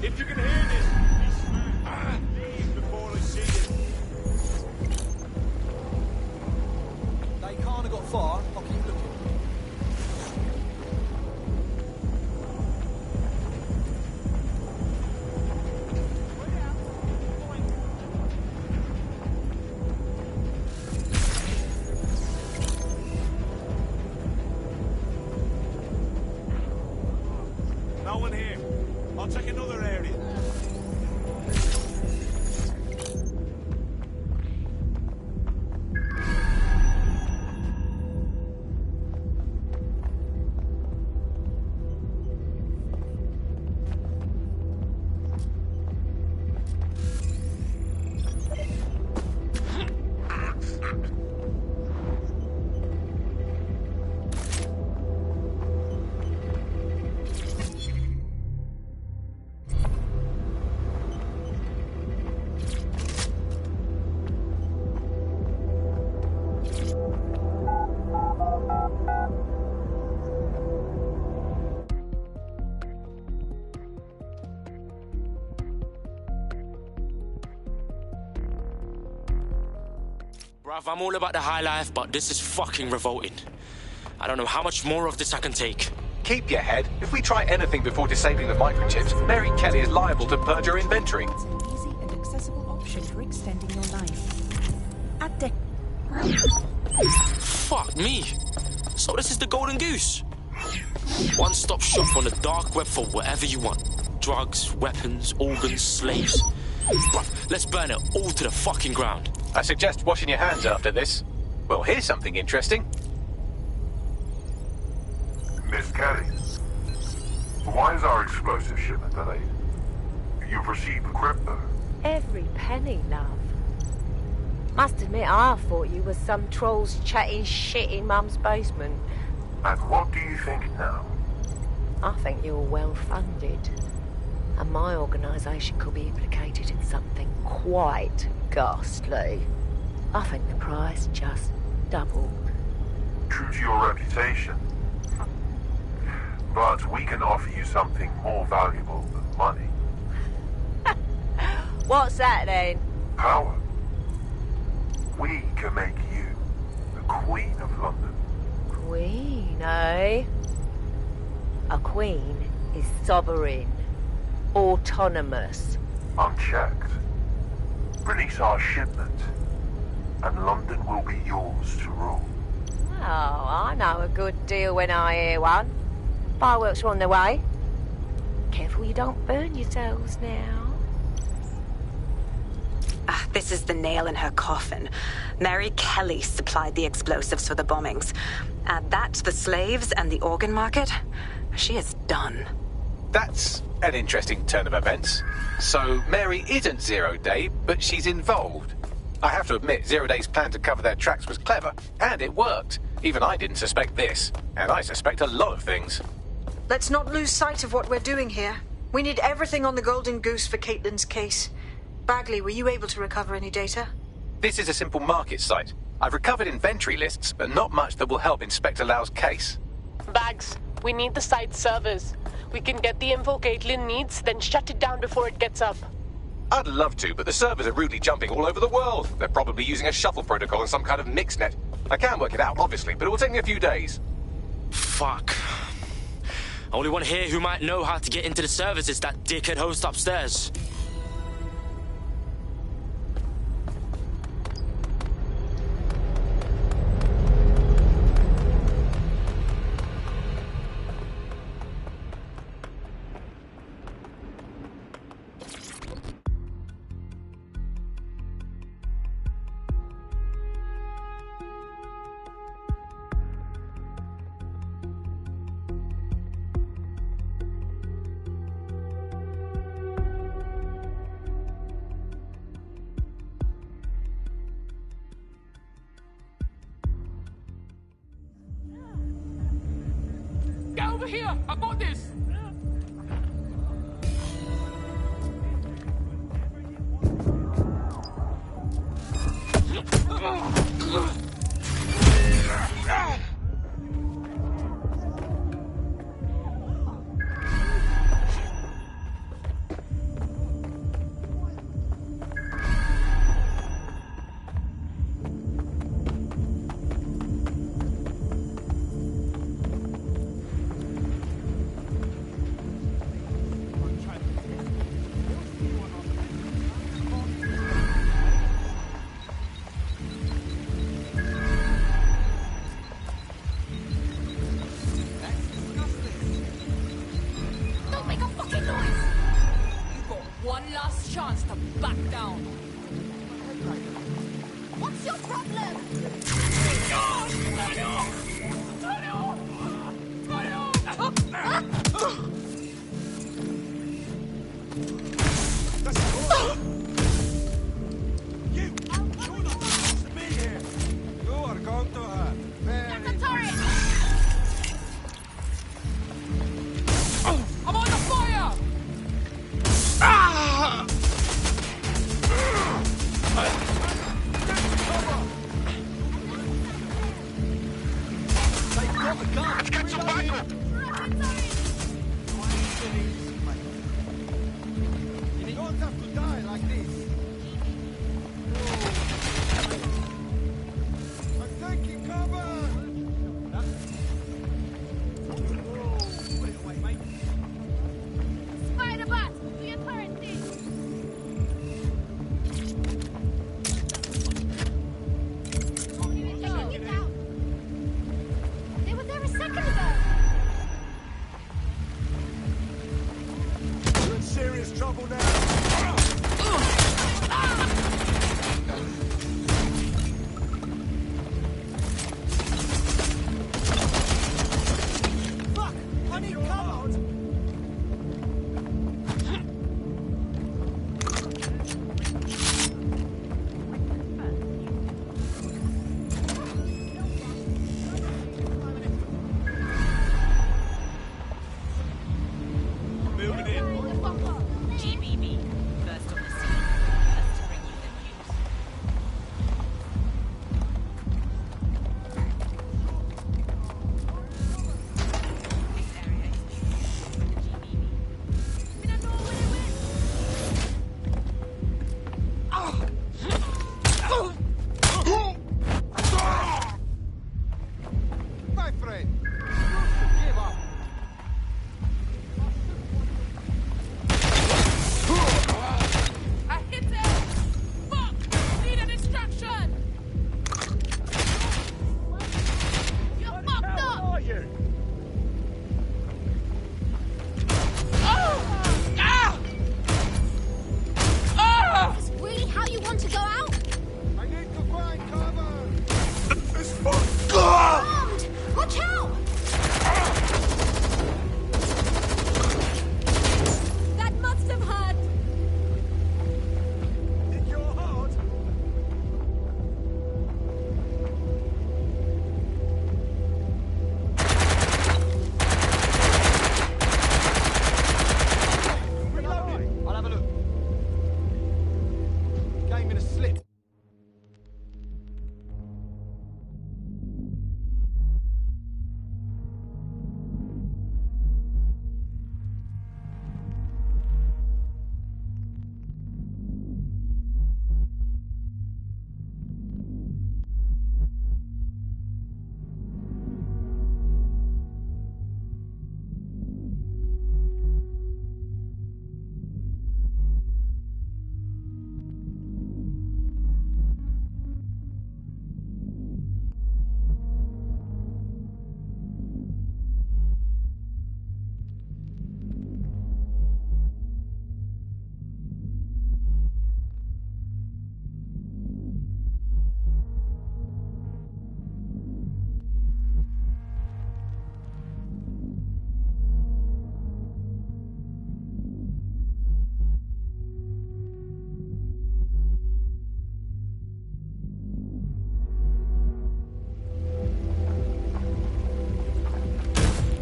If you can hear this, leave before I see you. They can't have got far. I'll keep looking. No one here. I'll check another area. Bruv, I'm all about the high life, but this is fucking revolting. I don't know how much more of this I can take. Keep your head. If we try anything before disabling the microchips, Mary Kelly is liable to purge her inventory. It's an easy and accessible option for extending your life. At Deck. Fuck me. So this is the Golden Goose. One-stop shop on the dark web for whatever you want. Drugs, weapons, organs, slaves. Bruv, let's burn it all to the fucking ground. I suggest washing your hands after this. Well, here's something interesting. Miss Kelly, why is our explosive shipment delayed? You've received the crypto. Every penny, love. Must admit, I thought you were some trolls chatting shit in Mum's basement. And what do you think now? I think you're well funded. And my organisation could be implicated in something quite ghastly. I think the price just doubled. True to your reputation. But we can offer you something more valuable than money. What's that then? Power. We can make you the Queen of London. Queen, eh? A queen is sovereign, autonomous. Unchecked. Release our shipment, and London will be yours to rule. Oh, I know a good deal when I hear one. Fireworks are on their way. Careful you don't burn yourselves now. This is the nail in her coffin. Mary Kelly supplied the explosives for the bombings. Add that to the slaves and the organ market, she is done. That's an interesting turn of events. So Mary isn't Zero Day, but she's involved. I have to admit, Zero Day's plan to cover their tracks was clever, and it worked. Even I didn't suspect this, and I suspect a lot of things. Let's not lose sight of what we're doing here. We need everything on the Golden Goose for Caitlin's case. Bagley, were you able to recover any data? This is a simple market site. I've recovered inventory lists, but not much that will help Inspector Lau's case. Bags, we need the site servers. We can get the info Caitlin needs, then shut it down before it gets up. I'd love to, but the servers are rudely jumping all over the world. They're probably using a shuffle protocol and some kind of mixnet. I can work it out, obviously, but it will take me a few days. Fuck. Only one here who might know how to get into the servers is that dickhead host upstairs. Get over here! I got this! my friend. Give up. I hit it! Fuck! Need a distraction! You're fucked up! Where are you? Oh! Ah! Ah! Is this really how you want to go out? I need to find cover. It's fucked. Armed! Watch out! That must have hurt. Hit your heart. Reloading. I'll have a look. Game in a slip.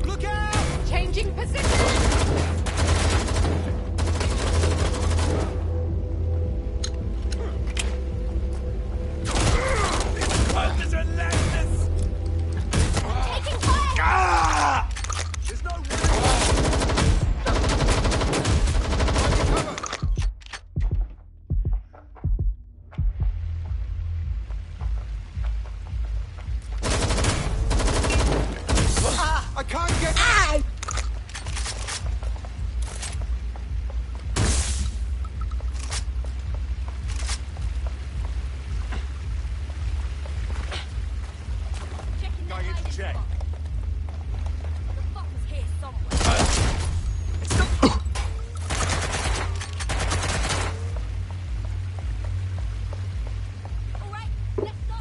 Look out! Changing position! It's relentless. Taking fire! Ah! There's no way. I can't get. Ow! Checking Going into check. The fucker's here somewhere. All right, let's go.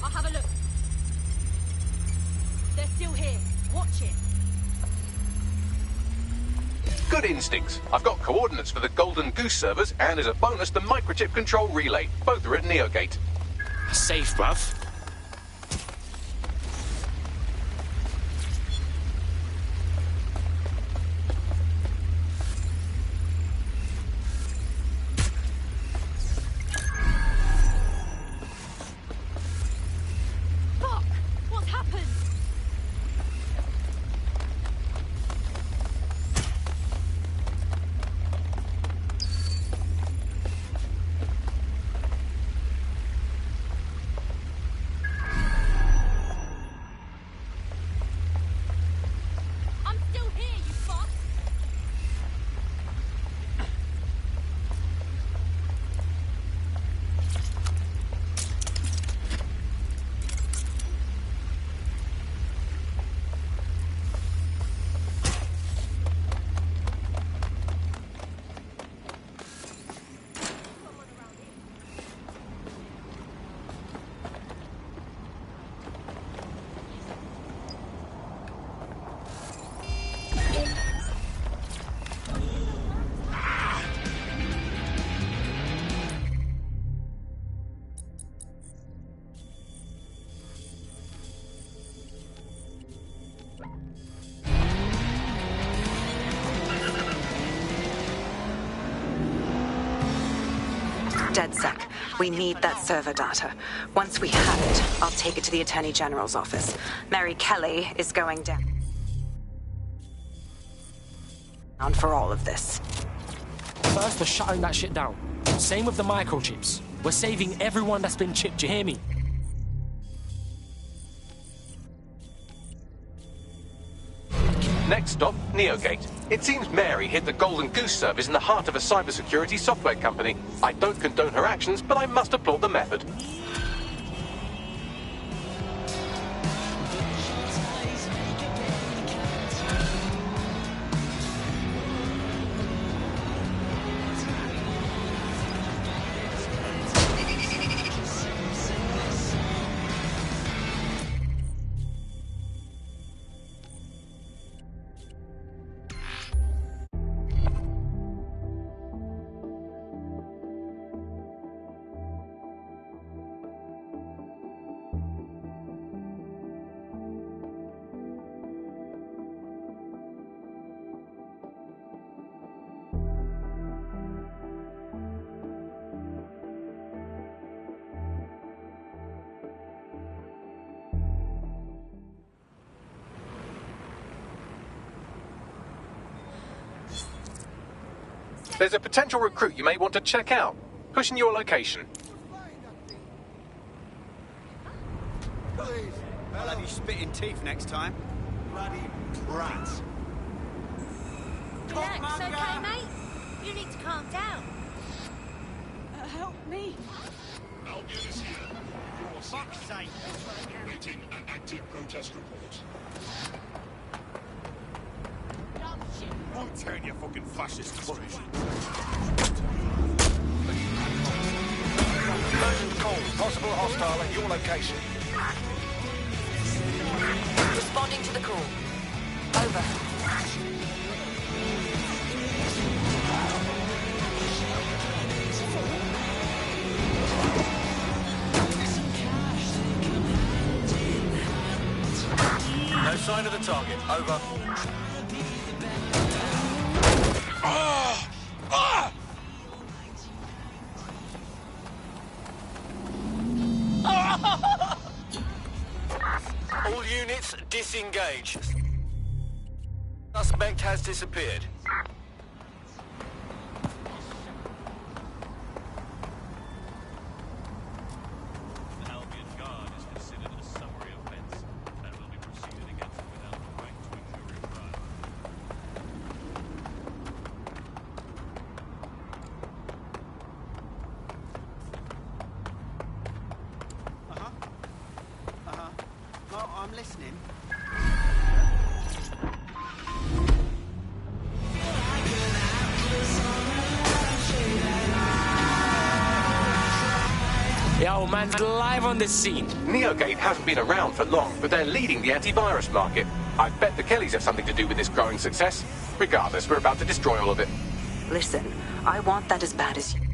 I'll have a look. They're still here. Watch it. Good instincts. I've got coordinates for the Golden Goose servers, and as a bonus, the microchip control relay. Both are at Neogate. Safe, bruv. Fuck! What's happened? I'm still here, you fuck! DedSec, we need that server data. Once we have it, I'll take it to the Attorney General's office. Mary Kelly is going down for all of this. first, we're shutting that shit down. Same with the microchips. We're saving everyone that's been chipped, you hear me? Next stop, Neogate. It seems Mary hid the Golden Goose service in the heart of a cybersecurity software company. I don't condone her actions, but I must applaud the method. There's a potential recruit you may want to check out. Pushing your location. I'll have you spitting teeth next time. Bloody brat. Relax, okay, mate? You need to calm down. Help me. Albion is here. For fuck's sake. Waiting an active protest report. I'm tearing your fucking fascist expression. Emergent call. Possible hostile at your location. Responding to the call. Over. No sign of the target. Over. All units disengage. Suspect has disappeared. An Albion guard is considered a summary offence and will be proceeded against without the right to a jury trial. No, I'm listening. Yo, man's live on the scene. Neogate hasn't been around for long, but they're leading the antivirus market. I bet the Kellys have something to do with this growing success. Regardless, we're about to destroy all of it. Listen, I want that as bad as you do.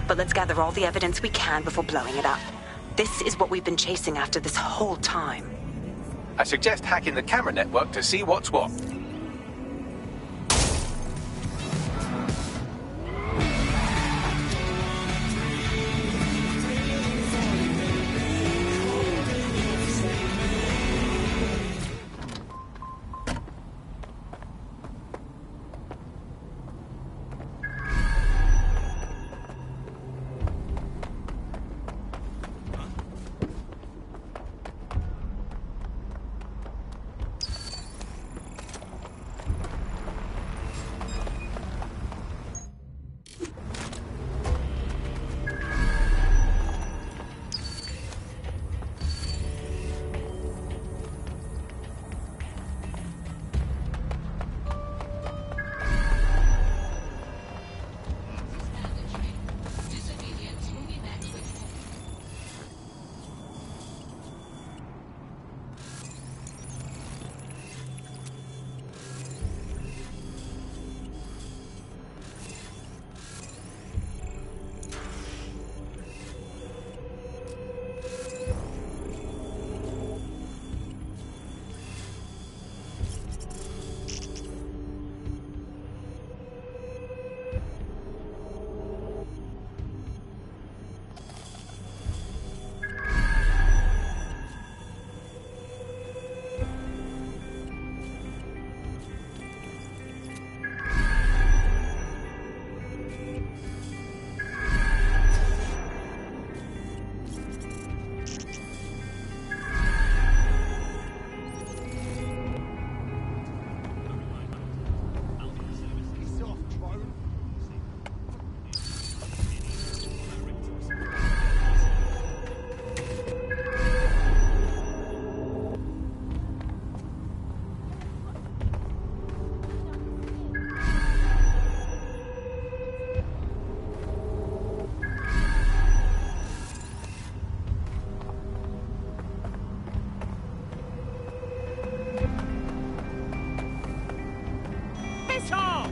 But let's gather all the evidence we can before blowing it up. This is what we've been chasing after this whole time. I suggest hacking the camera network to see what's what. Piss off!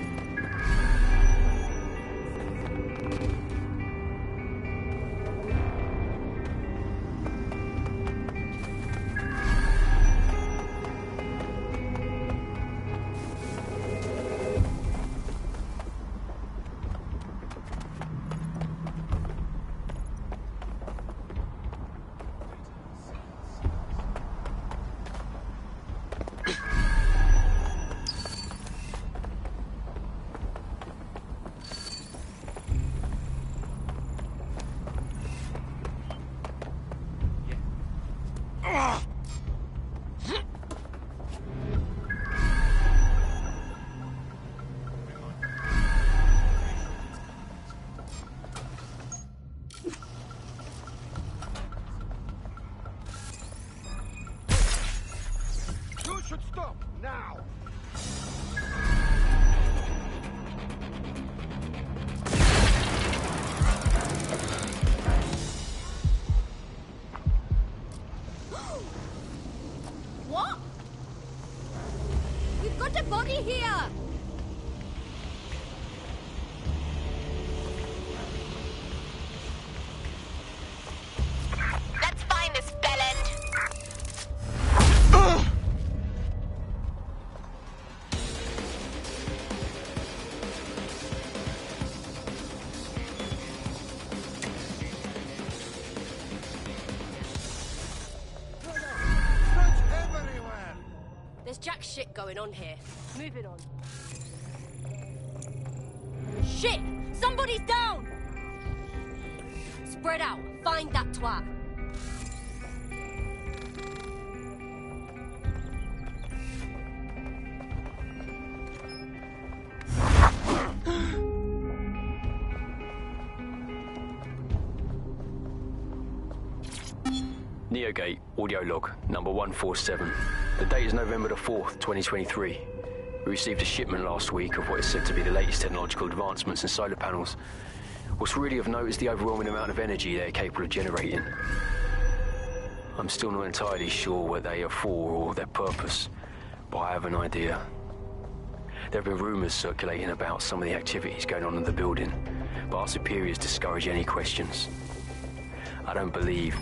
You should stop now. What? We've got a body here! Let's find this bellend. There's jack shit going on here. Moving on. Shit! Somebody's down! Spread out. Find that twat. Neogate, audio log, number 147. The date is November the 4th, 2023. We received a shipment last week of what is said to be the latest technological advancements in solar panels. What's really of note is the overwhelming amount of energy they're capable of generating. I'm still not entirely sure what they are for or their purpose, but I have an idea. There have been rumors circulating about some of the activities going on in the building, but our superiors discourage any questions. I don't believe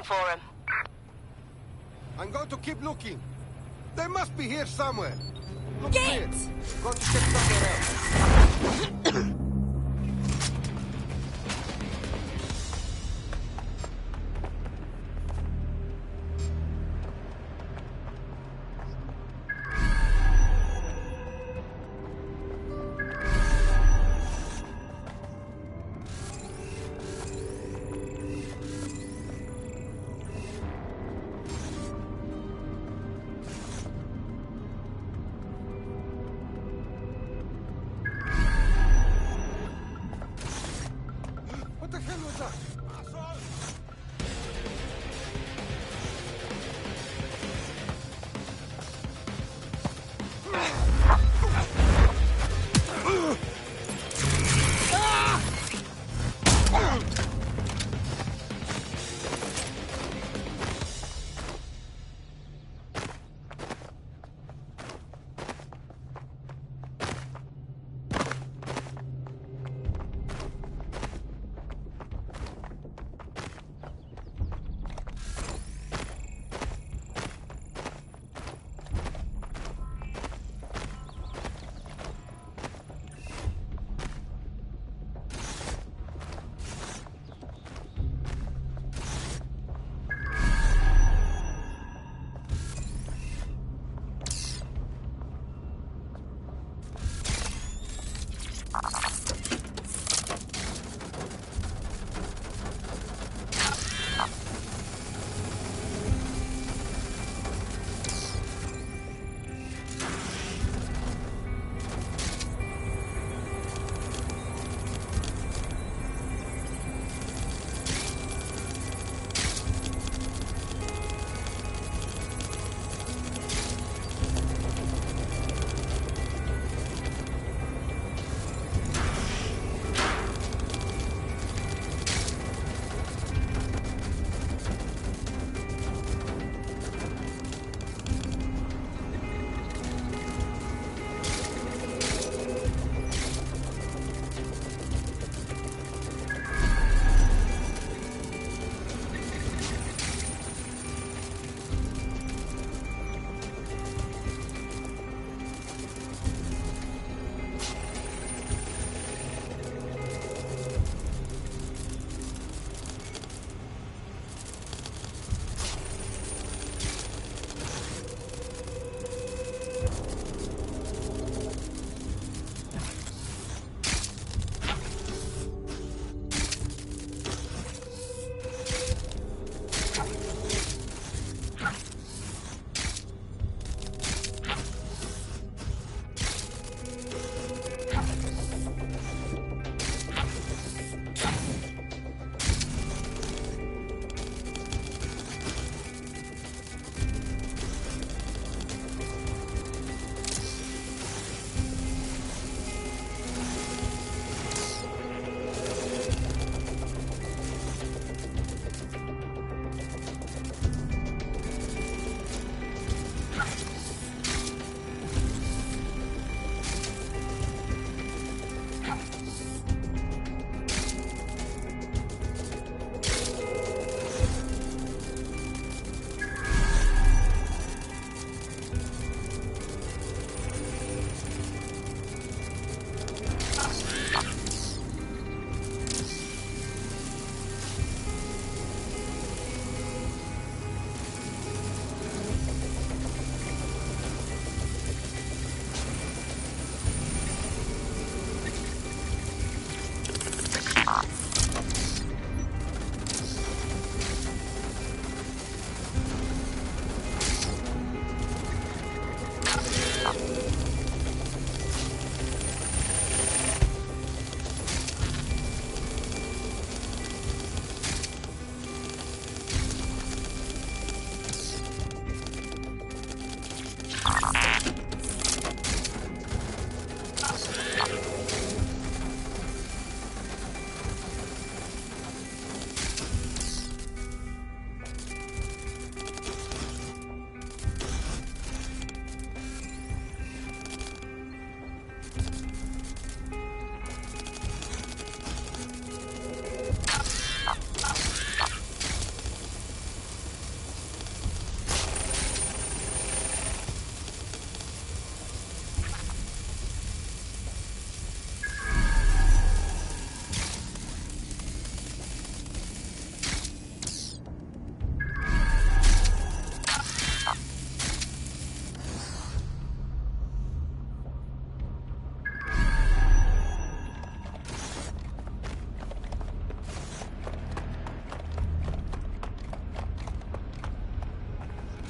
for him. I'm going to keep looking. They must be here somewhere. Look Get! here. Going to check somewhere else.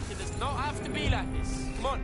It does not have to be like this. Come on.